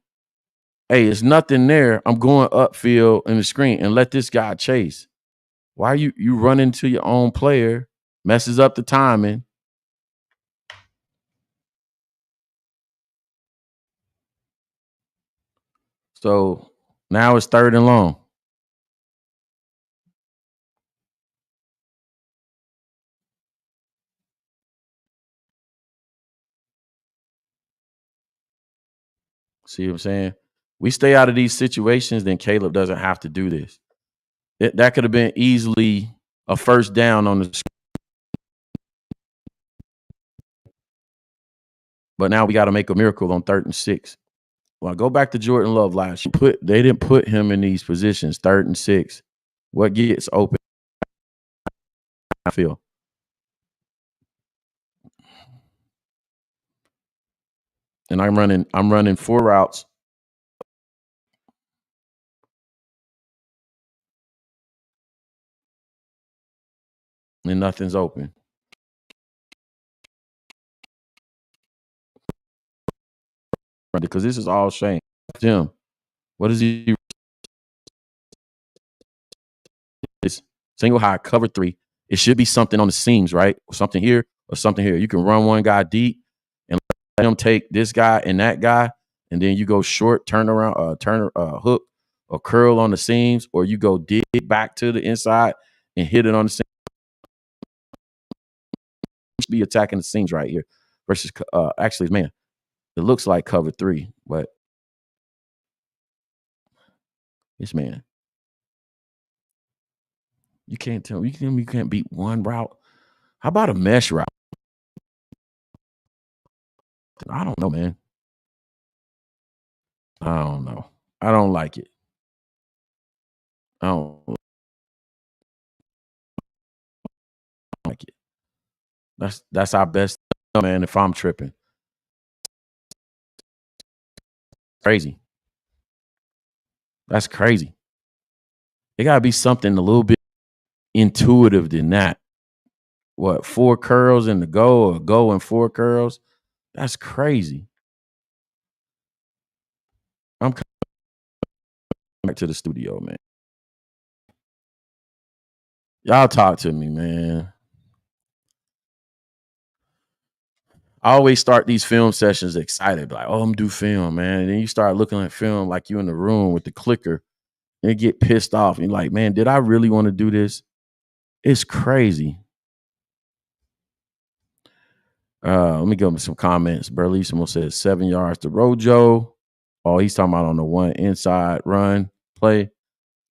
hey, it's nothing there. I'm going upfield in the screen and let this guy chase. Why are you run into your own player, messes up the timing? So now it's 3rd and long. See what I'm saying? We stay out of these situations, then Caleb doesn't have to do this. That could have been easily a first down on the screen. But now we got to make a miracle on 3rd and 6. Well, go back to Jordan Love last year. They didn't put him in these positions, 3rd and 6. What gets open? I feel. And I'm running 4 routes. And nothing's open. Because this is all Shane. Jim, what is he? It's single high, cover 3. It should be something on the seams, right? Something here or something here. You can run one guy deep and let him take this guy and that guy, and then you go short, turn around, hook or curl on the seams, or you go dig back to the inside and hit it on the seam. You should be attacking the seams right here versus actually, man, it looks like cover 3, but this man, you can't tell me you can't beat one route. How about a mesh route? I don't know, man. I don't know. I don't like it. I don't like it. That's our best, man. If I'm tripping, crazy. That's crazy. It gotta be something a little bit intuitive than that. What, 4 curls in the go or go and 4 curls? That's crazy. I'm coming back to the studio, man. Y'all talk to me, man. I always start these film sessions excited, like, oh, I'm due film, man. And then you start looking at film like you in the room with the clicker and get pissed off. And you're like, man, did I really want to do this? It's crazy. Let me give him some comments. Burlissimo says 7 yards to Rojo. Oh, he's talking about on the one inside run play.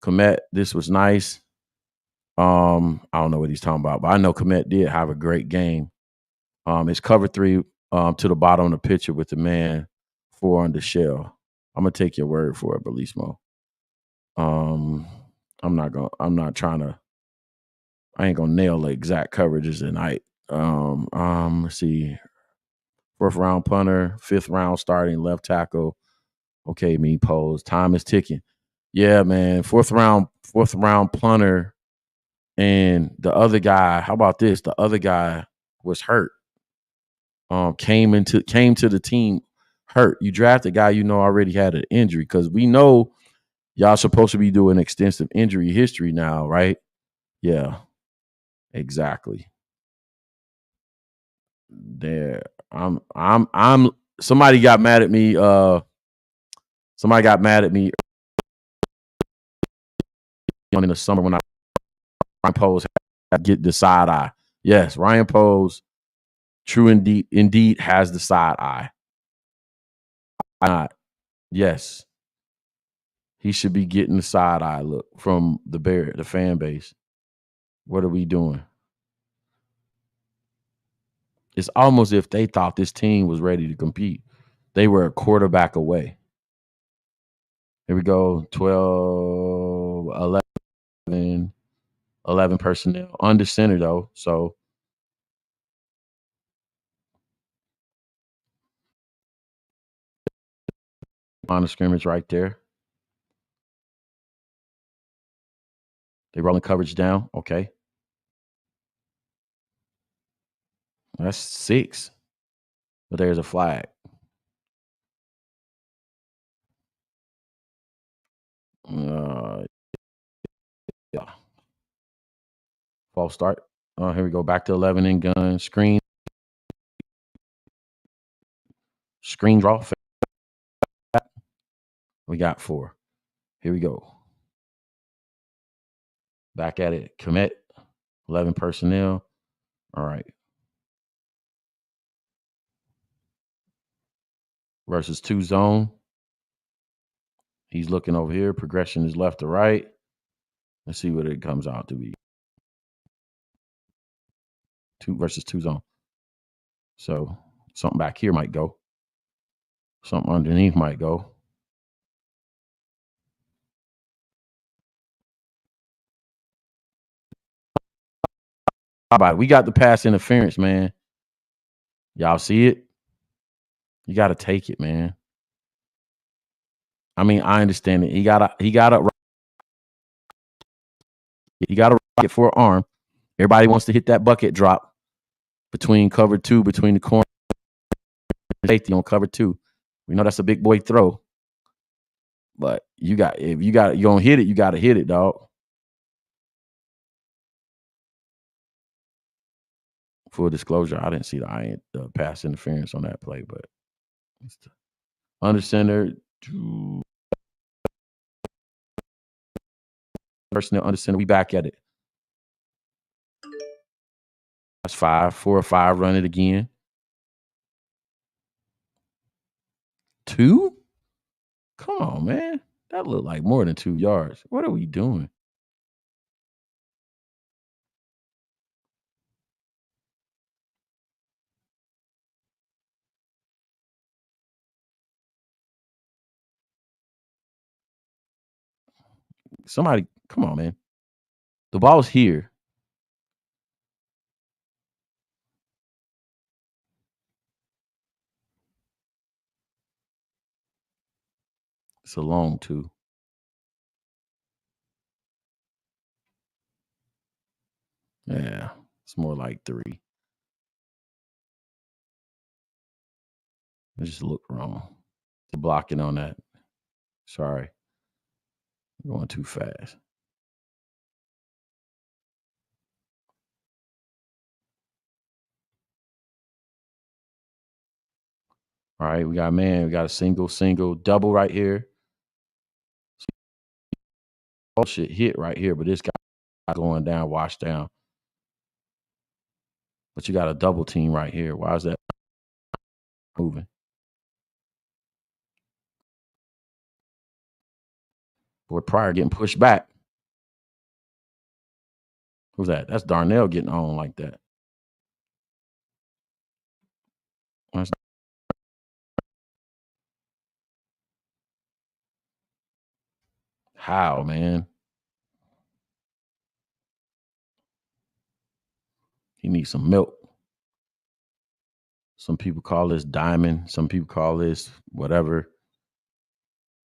Komet, this was nice. I don't know what he's talking about, but I know Komet did have a great game. It's cover 3 to the bottom of the picture with the man 4 on the shell. I'm gonna take your word for it, Burlissimo. I ain't gonna nail the exact coverages tonight. Let's see. 4th round punter, 5th round starting left tackle. Okay, me pose. Time is ticking. Yeah, man. 4th round punter. And the other guy, how about this? The other guy was hurt. Came to the team hurt. You draft a guy you know already had an injury, because we know y'all supposed to be doing extensive injury history now, right? Yeah, exactly. There, I'm. Somebody got mad at me. Somebody got mad at me in the summer when Ryan Poles had get the side eye. Yes, Ryan Poles, true indeed has the side eye. Yes, he should be getting the side eye look from the fan base. What are we doing? It's almost if they thought this team was ready to compete. They were a quarterback away. Here we go. 12, 11 personnel. Under center, though. So on the scrimmage right there. They rolling coverage down. Okay. That's 6. But there's a flag. Yeah. False start. Here we go. Back to 11 in gun. Screen draw. We got 4. Here we go. Back at it. Commit. 11 personnel. All right. Versus 2 zone. He's looking over here. Progression is left to right. Let's see what it comes out to be. 2 versus 2 zone. So something back here might go. Something underneath might go. How about it? We got the pass interference, man. Y'all see it? You got to take it, man. I mean, I understand it. He got a rocket for an arm. Everybody wants to hit that bucket drop between cover 2, between the corner and safety on cover 2. We know that's a big boy throw. But you're gonna hit it, you gotta hit it, dog. Full disclosure, I didn't see the pass interference on that play, but under center, personnel under center. We back at it. That's 5, 4 or 5. Run it again. 2? Come on, man. That looked like more than 2 yards. What are we doing? Somebody, come on, man. The ball's here. It's a long 2. Yeah, it's more like 3. It just looked wrong. The blocking on that. Sorry. Going too fast. All right, we got a single, double right here. Oh shit, hit right here, but this guy going down, wash down. But you got a double team right here. Why is that moving? Boy, Pryor getting pushed back. Who's that? That's Darnell getting on like that. That's how, man. He needs some milk. Some people call this diamond. Some people call this whatever.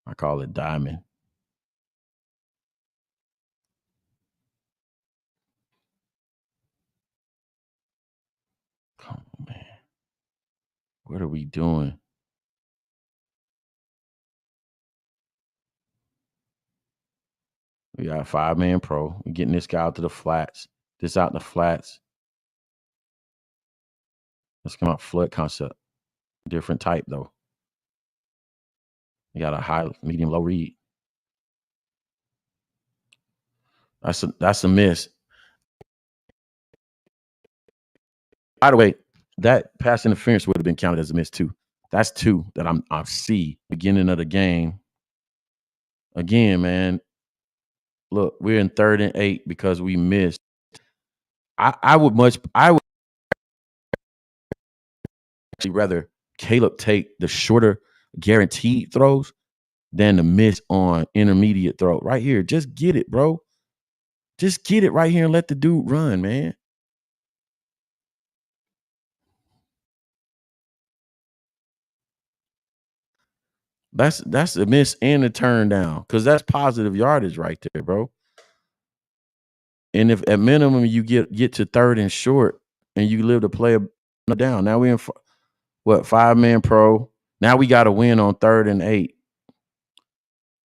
I call it diamond. Come on, man. What are we doing? We got a 5-man pro. We're getting this guy out to the flats. This out in the flats. Let's come out flood concept. Different type though. You got a high, medium, low read. That's a miss. By the way, that pass interference would have been counted as a miss too. That's 2 that I see beginning of the game. Again, man. Look, we're in 3rd and 8 because we missed. I would actually rather Caleb take the shorter guaranteed throws than the miss on intermediate throw. Right here, just get it, bro. Just get it right here and let the dude run, man. That's a miss and a turn down because that's positive yardage right there, bro. And if at minimum you get to 3rd and short and you live to play a down, now we in what 5-man pro. Now we got to win on 3rd and 8.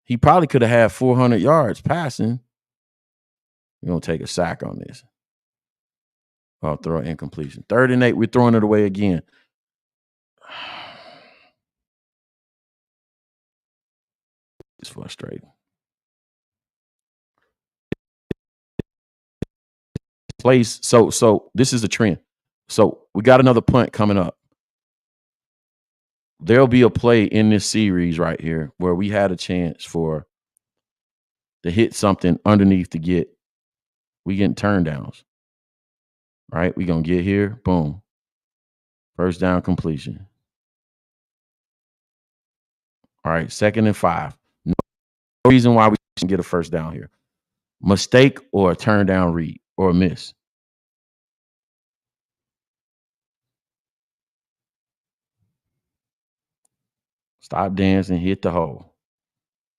He probably could have had 400 yards passing. We're gonna take a sack on this. I'll throw an incompletion. 3rd and 8, we're throwing it away again. It's frustrating. Plays. So this is a trend. So we got another punt coming up. There'll be a play in this series right here where we had a chance to hit something underneath to get. We getting turn downs. All right, we gonna get here. Boom. First down completion. All right, 2nd and 5. No reason why we shouldn't get a first down here. Mistake or a turn down read or a miss. Stop dancing, hit the hole.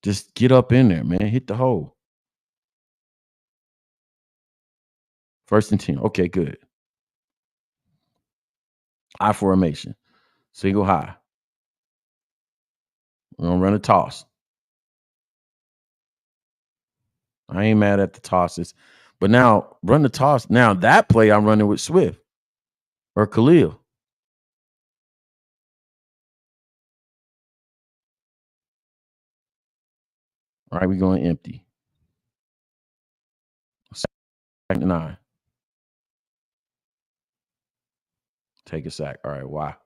Just get up in there, man. Hit the hole. 1st and 10. Okay, good. I formation. Single high. We're gonna run a toss. I ain't mad at the tosses. But now run the toss. Now that play I'm running with Swift or Khalil. All right, we're going empty. 2nd and 9. Take a sack. All right, why?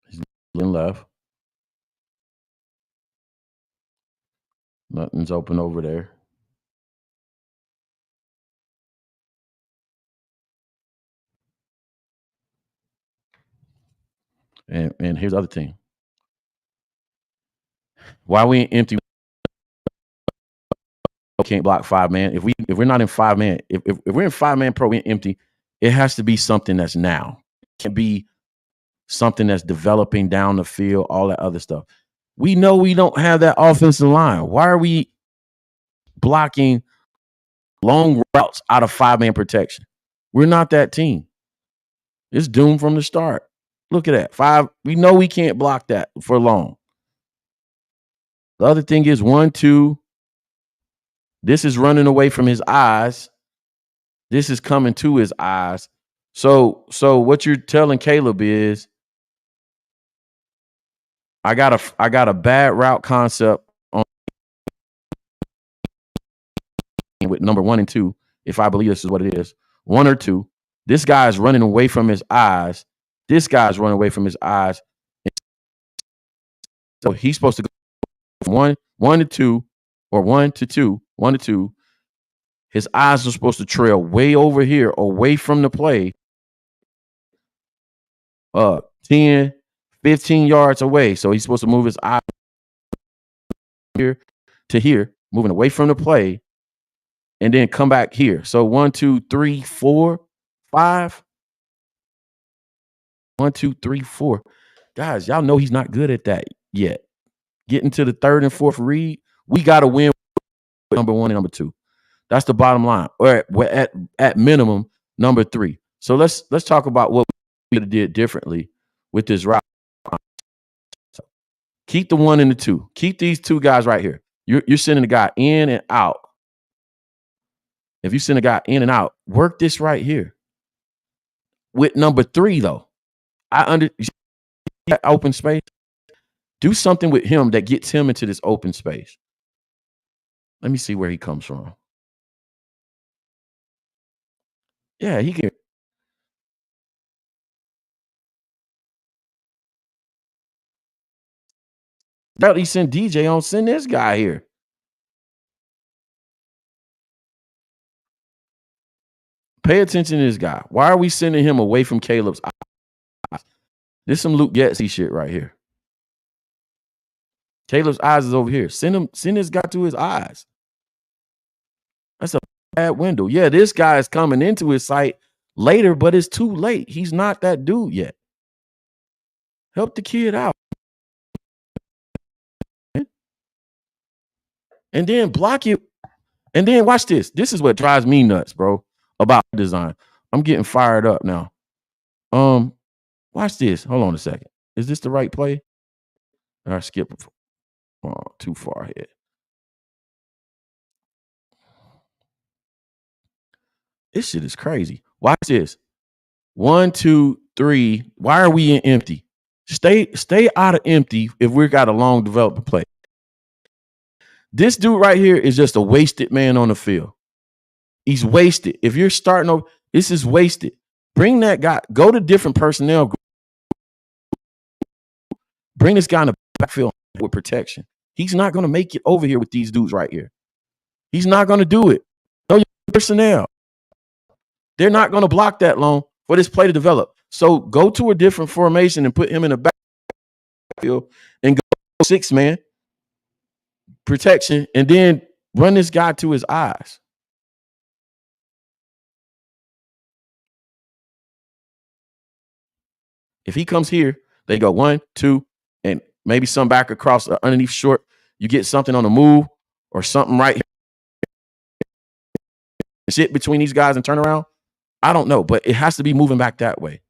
He's left. Nothing's open over there. And here's the other thing. Why we ain't empty? Can't block 5-man. If we're not in 5-man, if we're in 5-man pro, we're empty. It has to be something that's now. It can be something that's developing down the field, all that other stuff. We know we don't have that offensive line. Why are we blocking long routes out of 5-man protection? We're not that team. It's doomed from the start. Look at that. 5. We know we can't block that for long. The other thing is 1, 2. This is running away from his eyes. This is coming to his eyes. So what you're telling Caleb is I got a bad route concept on with number 1 and 2, if I believe this is what it is. 1 or 2. This guy's running away from his eyes. This guy's running away from his eyes. So he's supposed to go from 1 to 2, or 1 to 2, 1 to 2. His eyes are supposed to trail way over here, away from the play, 10, 15 yards away. So he's supposed to move his eye here to here, moving away from the play, and then come back here. So 1, 2, 3, 4, 5. 1, 2, 3, 4. Guys, y'all know he's not good at that yet. Getting to the third and fourth read, we got to win with number 1 and number 2. That's the bottom line. Or at minimum, number 3. So let's talk about what we did differently with this route. So keep the 1 and the 2. Keep these 2 guys right here. You're sending the guy in and out. If you send a guy in and out, work this right here. With number 3, though, that open space. Do something with him that gets him into this open space. Let me see where he comes from. Yeah, he can. That he sent DJ on. Send this guy here. Pay attention to this guy. Why are we sending him away from Caleb's eyes? This is some Luke Getsy shit right here. Caleb's eyes is over here. Send this guy to his eyes. That's a bad window. Yeah, this guy is coming into his sight later, but it's too late. He's not that dude yet. Help the kid out. And then block it. And then watch this. This is what drives me nuts, bro, about design. I'm getting fired up now. Watch this. Hold on a second. Is this the right play? I skip too far ahead. This shit is crazy. Watch this. 1, 2, 3. Why are we in empty? Stay out of empty if we got a long developing play. This dude right here is just a wasted man on the field. He's wasted. If you're starting over, this is wasted. Bring that guy. Go to different personnel group. Bring this guy in the backfield with protection. He's not going to make it over here with these dudes right here. He's not going to do it. Know your personnel. They're not going to block that long for this play to develop. So go to a different formation and put him in the backfield and go 6-man protection, and then run this guy to his eyes. If he comes here, they go 1, 2, and maybe some back across underneath short. You get something on the move or something right here. Sit between these guys and turn around. I don't know, but it has to be moving back that way.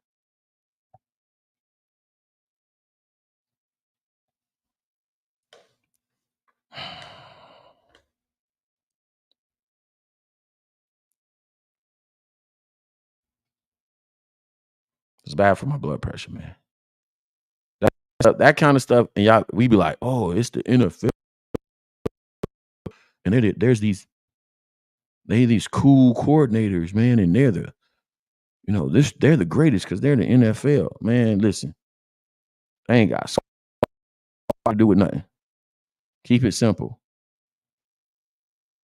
It's bad for my blood pressure, man. That kind of stuff, and y'all, we be like, oh, it's the NFL, and there's these cool coordinators, man, and they're the greatest because they're the NFL, man. Listen, they ain't got to do with nothing. Keep it simple.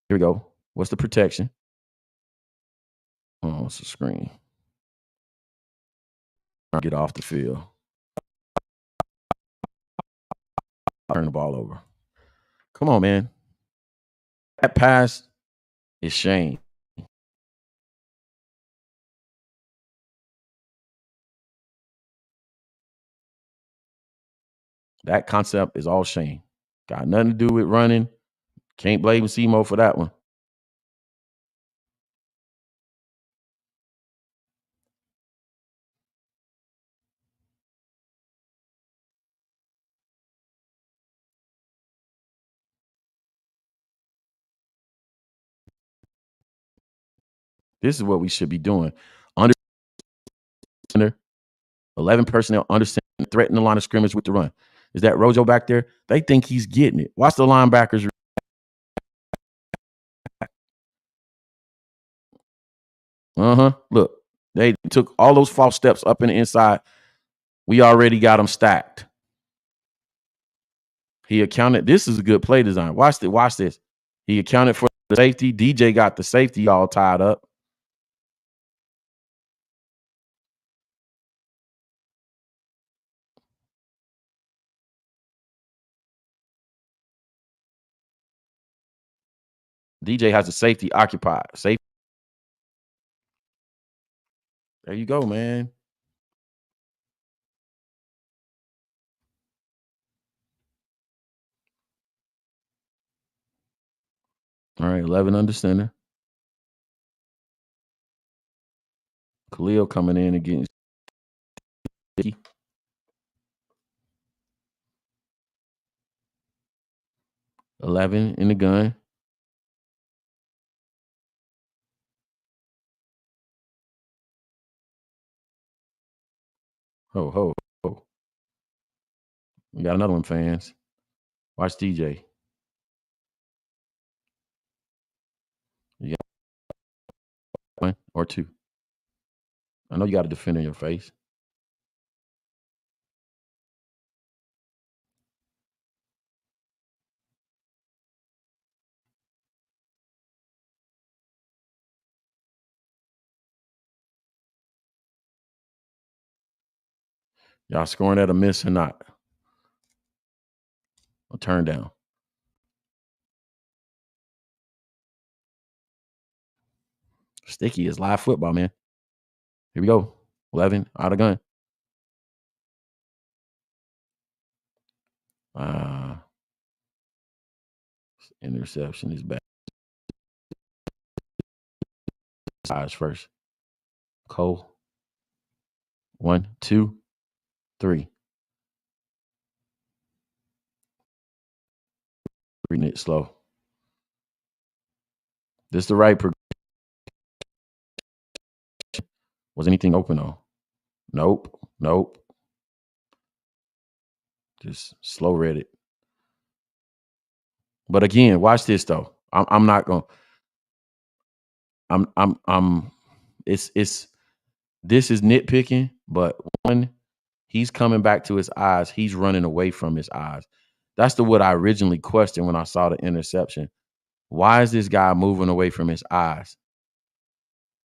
Here we go. What's the protection? Oh, it's a screen. Get off the field. Turn the ball over. Come on, man. That pass is shame. That concept is all shame. Got nothing to do with running. Can't blame Simo for that one. This is what we should be doing. center, 11 personnel under center, threaten the line of scrimmage with the run. Is that Rojo back there? They think he's getting it. Watch the linebackers. Look, they took all those false steps up in the inside. We already got them stacked. He accounted. This is a good play design. Watch this. He accounted for the safety. DJ got the safety all tied up. DJ has the safety occupied. Safety. There you go, man. All right, 11 under center. Khalil coming in and getting 11 in the gun. Ho. We got another one, fans. Watch DJ. You got one or two. I know you got a defender in your face. Y'all scoring at a miss or not? A turn down. Sticky is live football, man. Here we go. 11 out of gun. Interception is back. Size first. Cole. 1, 2, 3. Reading it slow. This is the right progression. Was anything open though? Nope. Just slow read it. But again, watch this though. I'm not gonna. It's this is nitpicking, but one, he's coming back to his eyes. He's running away from his eyes. That's what I originally questioned when I saw the interception. Why is this guy moving away from his eyes?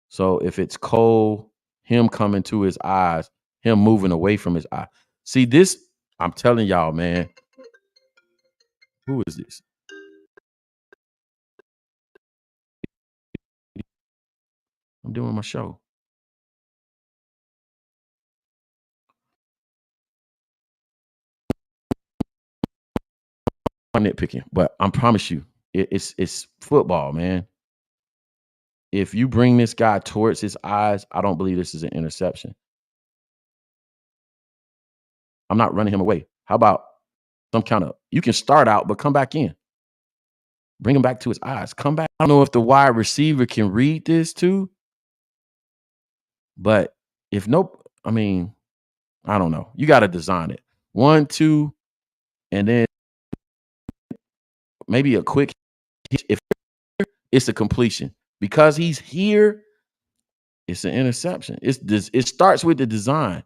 So if it's Cole, him coming to his eyes, him moving away from his eye. See this, I'm telling y'all, man. Who is this? I'm doing my show. I'm nitpicking, but I promise you, it's football, man. If you bring this guy towards his eyes, I don't believe this is an interception. I'm not running him away. How about some kind of, you can start out, but come back in. Bring him back to his eyes. Come back. I don't know if the wide receiver can read this too. But if nope, I mean, I don't know. You got to design it. 1, 2, and then maybe a quick hit. If it's a completion. Because he's here, it's an interception. It starts with the design.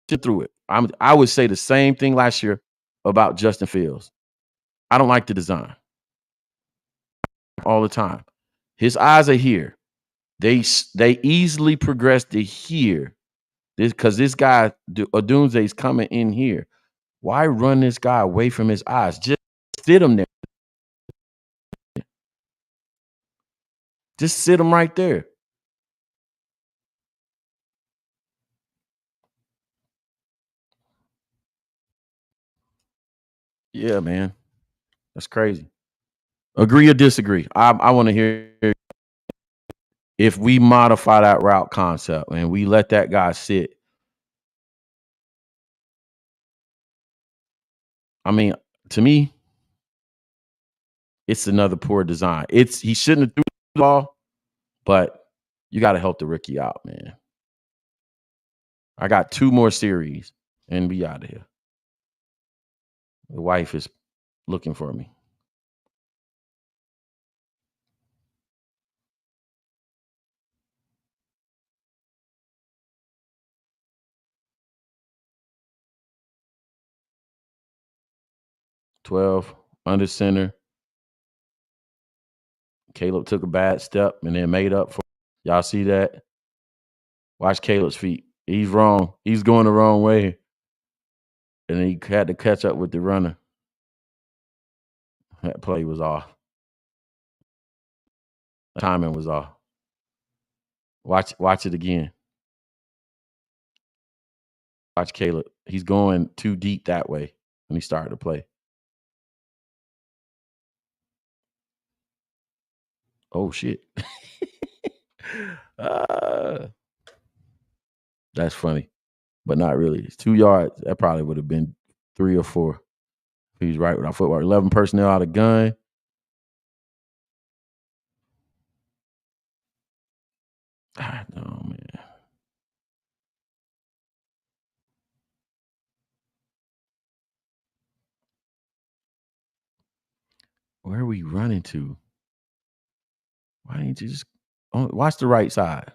Through it. I would say the same thing last year about Justin Fields. I don't like the design. All the time. His eyes are here. They easily progress to here. Because this guy, Odunze, is coming in here. Why run this guy away from his eyes? Just sit him there. Just sit him right there. Yeah, man. That's crazy. Agree or disagree? I want to hear if we modify that route concept and we let that guy sit. I mean, to me, it's another poor design. He shouldn't have threw the ball, But you got to help the rookie out, man. I got 2 more series and be out of here. The wife is looking for me. $12 under center. Caleb took a bad step and then made up for it. Y'all see that? Watch Caleb's feet. He's wrong. He's going the wrong way. And he had to catch up with the runner. That play was off. The timing was off. Watch it again. Watch Caleb. He's going too deep that way when he started to play. Oh, shit. That's funny, but not really. It's 2 yards. That probably would have been 3 or 4. He's right with our footwork. 11 personnel out of gun. Oh, man. Where are we running to? Why didn't you just watch the right side?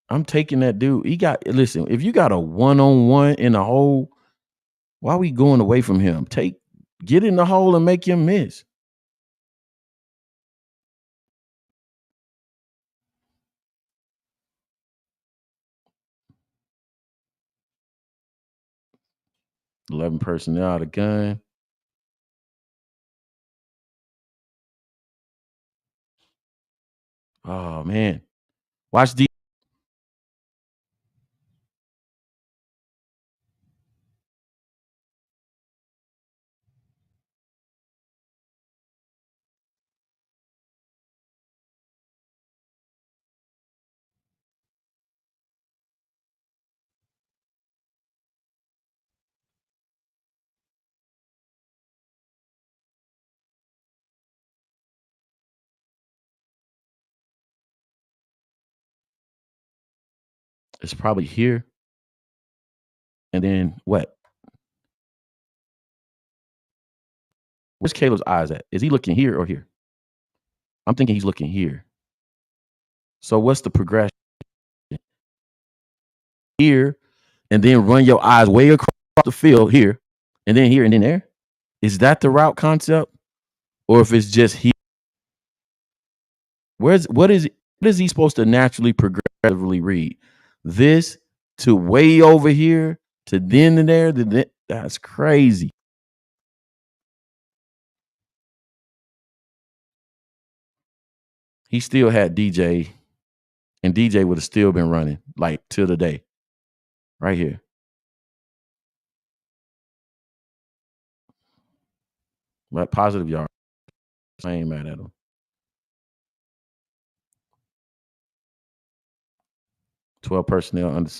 I'm taking that dude. Listen, if you got a one-on-one in the hole, why are we going away from him? Get in the hole and make him miss. $11 personnel out of gun. Oh, man. Watch D. It's probably here. And then what? Where's Caleb's eyes at? Is he looking here or here? I'm thinking he's looking here. So what's the progression? Here, and then run your eyes way across the field here, and then there? Is that the route concept? Or if it's just here? What is he supposed to naturally progressively read? This to way over here to then and there? That's crazy. He still had DJ, and DJ would have still been running like till the day. Right here. Right, positive yard. I ain't mad at him. $12 personnel under.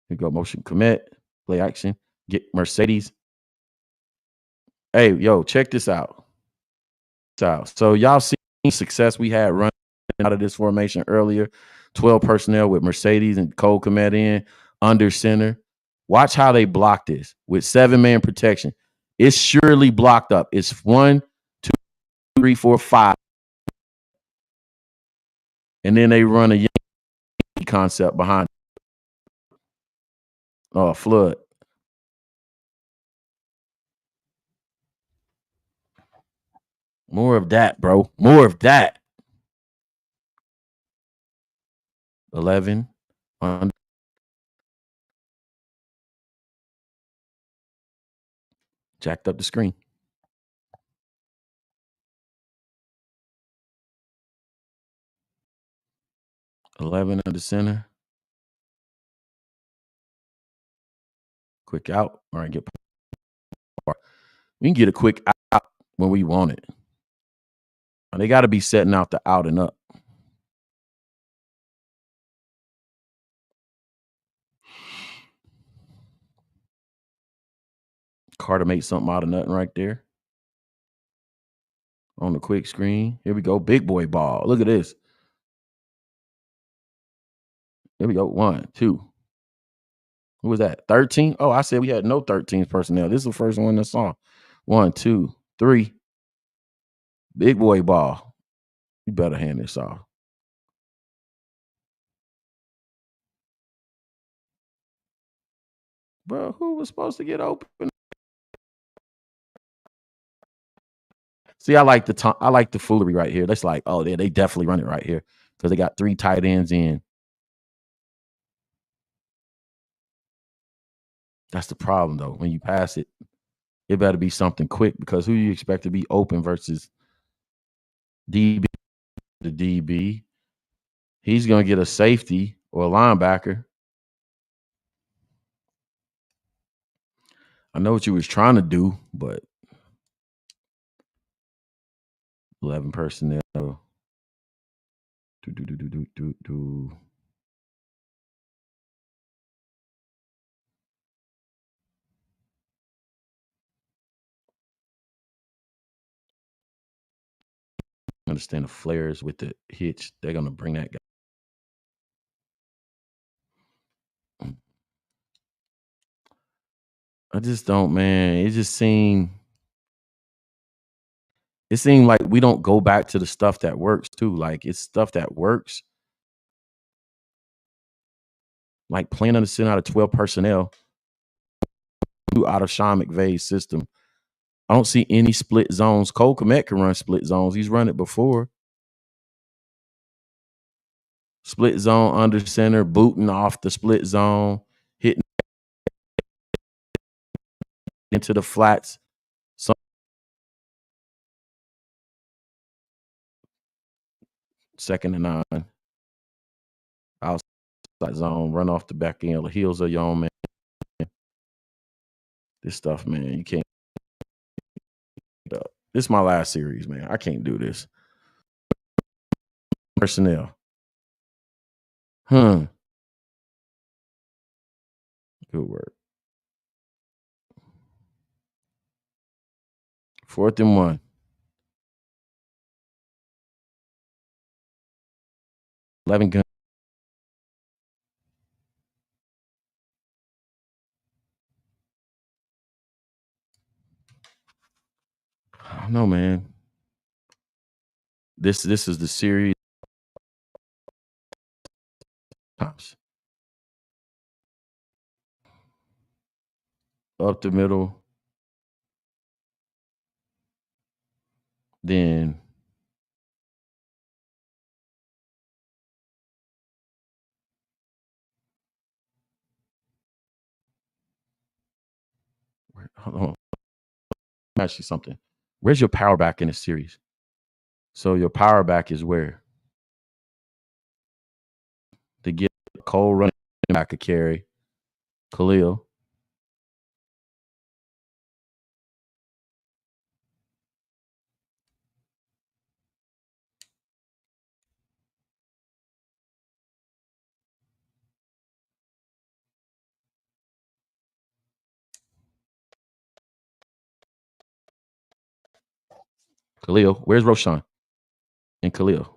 Here go motion commit, play action, get Mercedes. Hey, yo, check this out. So y'all see success we had running out of this formation earlier. 12 personnel with Mercedes and Cole Komet in under center. Watch how they block this with 7-man protection. It's surely blocked up. It's 1, 2, 3, 4, 5. And then they run a Yankee concept behind. Oh, flood. More of that, bro. More of that. 11 on. Jacked up the screen. $11 under center. Quick out. All right, get. We can get a quick out when we want it. They got to be setting out the out and up. Carter made something out of nothing right there on the quick screen. Here we go. Big boy ball. Look at this. Here we go. 1, 2. Who was that? 13? Oh, I said we had no 13th personnel. This is the first one I saw. 1, 2, 3. Big boy ball. You better hand this off. Bro, who was supposed to get open? See, I like the foolery right here. That's like, oh, they definitely run it right here because they got 3 tight ends in. That's the problem, though. When you pass it, it better be something quick because who you expect to be open versus DB? The DB, he's going to get a safety or a linebacker. I know what you was trying to do, but 11 personnel. Understand the flares with the hitch. They're going to bring that guy. I just don't, man. It seemed like we don't go back to the stuff that works too. Like it's stuff that works. Like playing on the center out of 12 personnel out of Sean McVay's system. I don't see any split zones. Cole Kmet can run split zones. He's run it before. Split zone under center, booting off the split zone, hitting into the flats. Second and 9. Outside zone, run off the back end, the heels of your own man. This stuff, man, you can't. This is my last series, man. I can't do this. Personnel. Good work. 4th and 1. 11 gun. I don't know, man. This is the series. Up the middle. Then hold on. Let me ask you something. Where's your power back in the series? So your power back is where? To get Cole running back a carry. Khalil. Khalil. Where's Roshan? And Khalil.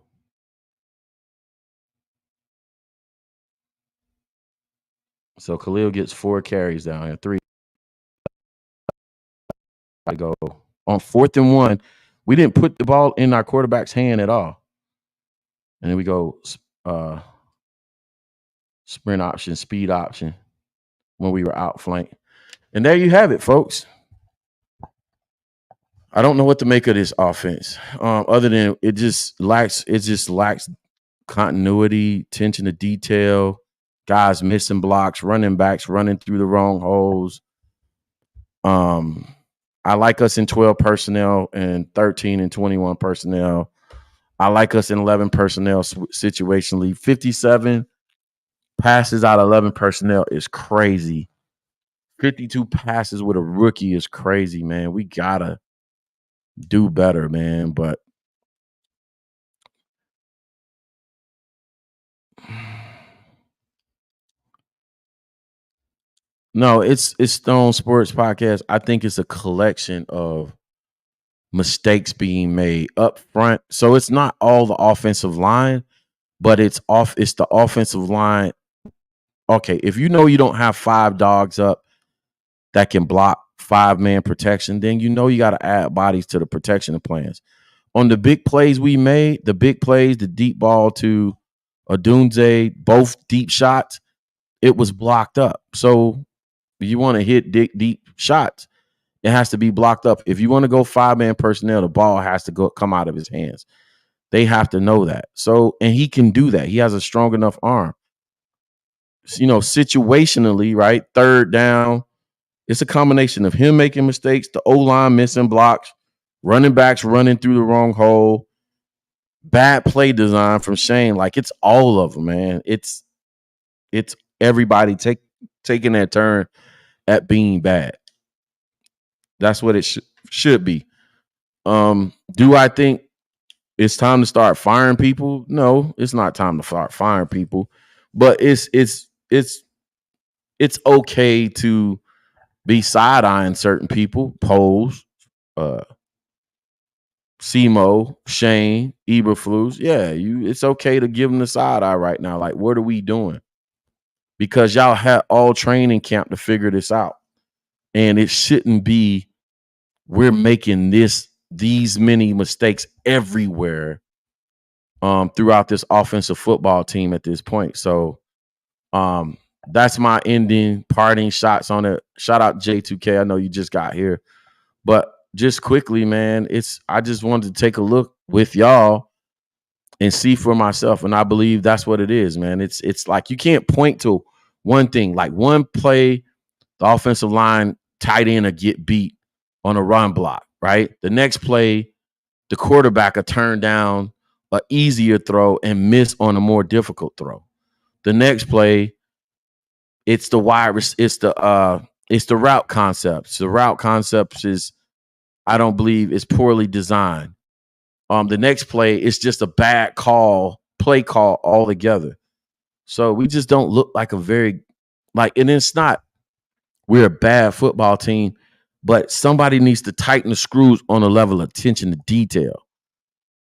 So Khalil gets 4 carries down here. 3. I go on 4th and 1. We didn't put the ball in our quarterback's hand at all. And then we go sprint option, speed option when we were outflanked. And there you have it, folks. I don't know what to make of this offense, other than it just lacks continuity, attention to detail, guys missing blocks, running backs running through the wrong holes. I like us in 12 personnel and 13 and 21 personnel. I like us in 11 personnel situationally. 57 passes out of 11 personnel is crazy. 52 passes with a rookie is crazy, man. We gotta do better, man. But No, it's Stone Sports Podcast. I think it's a collection of mistakes being made up front. So it's not all the offensive line, but it's the offensive line. Okay, if you know you don't have 5 dogs up that can block 5-man protection, then you know you got to add bodies to the protection plans. On the big plays we made, the big plays, the deep ball to Odunze, both deep shots, it was blocked up. So you want to hit deep shots, it has to be blocked up. If you want to go 5-man personnel, the ball has to come out of his hands. They have to know that. So, and he can do that. He has a strong enough arm. You know, situationally, right? Third down, it's a combination of him making mistakes, the O-line missing blocks, running backs running through the wrong hole, bad play design from Shane. Like, it's all of them, man. It's everybody taking that turn at being bad. That's what it should be. Do I think it's time to start firing people? No, it's not time to start firing people, but it's okay to be side-eyeing certain people. Poles, Simo, Shane, Eberflus. Yeah, it's okay to give them the side eye right now. Like, what are we doing? Because y'all had all training camp to figure this out. And it shouldn't be we're making these many mistakes everywhere throughout this offensive football team at this point. So that's my parting shots on it. Shout out J2K. I know you just got here. But just quickly, man, I just wanted to take a look with y'all and see for myself. And I believe that's what it is, man. It's like you can't point to one thing, like one play, the offensive line tight end or get beat on a run block, right? The next play, the quarterback will turn down an easier throw and miss on a more difficult throw. The next play, it's the route concepts. The route concepts is, I don't believe, is poorly designed. The next play is just a bad play call altogether. So we just don't look like and it's not, we're a bad football team, but somebody needs to tighten the screws on a level of attention to detail.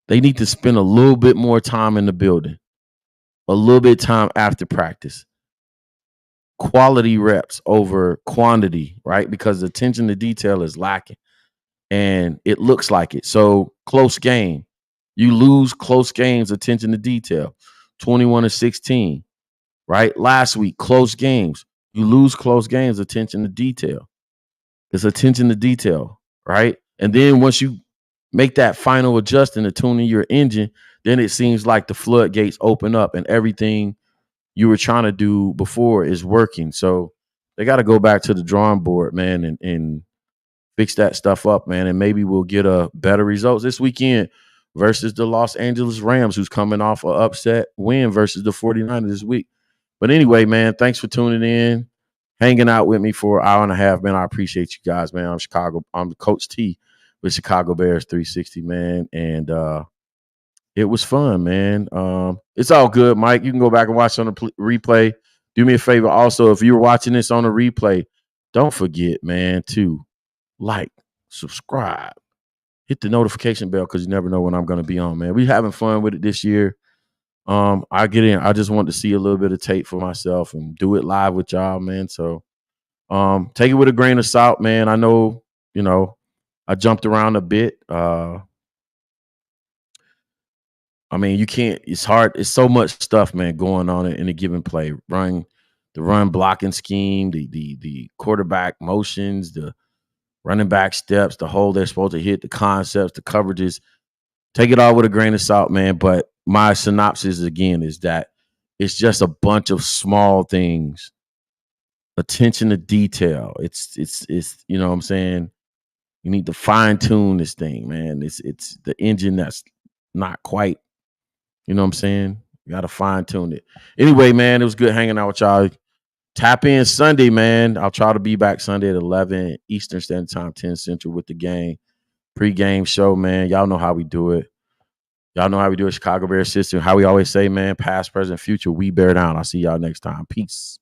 They need to spend a little bit more time in the building, a little bit of time after practice. Quality reps over quantity, right? Because attention to detail is lacking. And it looks like it. So close game. You lose close games, attention to detail. 21-16, right? Last week, close games. You lose close games, attention to detail. It's attention to detail, right? And then once you make that final adjustment to tuning your engine, then it seems like the floodgates open up and everything you were trying to do before is working. So they got to go back to the drawing board, man, and fix that stuff up, man, and maybe we'll get a better results this weekend versus the Los Angeles Rams, who's coming off an upset win versus the 49ers this week. But anyway, man, thanks for tuning in, hanging out with me for an hour and a half, man. I appreciate you guys, man. I'm Coach T with Chicago Bears 360, man, and it was fun, man. It's all good, Mike. You can go back and watch on the replay. Do me a favor, also, if you're watching this on a replay, don't forget, man, to like, subscribe, hit the notification bell, because you never know when I'm going to be on, man. We having fun with it this year. I get in. I just want to see a little bit of tape for myself and do it live with y'all, man. So take it with a grain of salt, man. I know, I jumped around a bit. I mean, you can't, it's hard. It's so much stuff, man, going on in a given play. The run blocking scheme, the quarterback motions, the running back steps, the hole they're supposed to hit, the concepts, the coverages. Take it all with a grain of salt, man. But my synopsis, again, is that it's just a bunch of small things. Attention to detail. It's you know what I'm saying? You need to fine-tune this thing, man. It's the engine that's not quite, you know what I'm saying? You got to fine-tune it. Anyway, man, it was good hanging out with y'all. Tap in Sunday, man. I'll try to be back Sunday at 11 Eastern Standard Time, 10 Central with the game. Pre-game show, man. Y'all know how we do it. Y'all know how we do it, Chicago Bears system. How we always say, man, past, present, future, we bear down. I'll see y'all next time. Peace.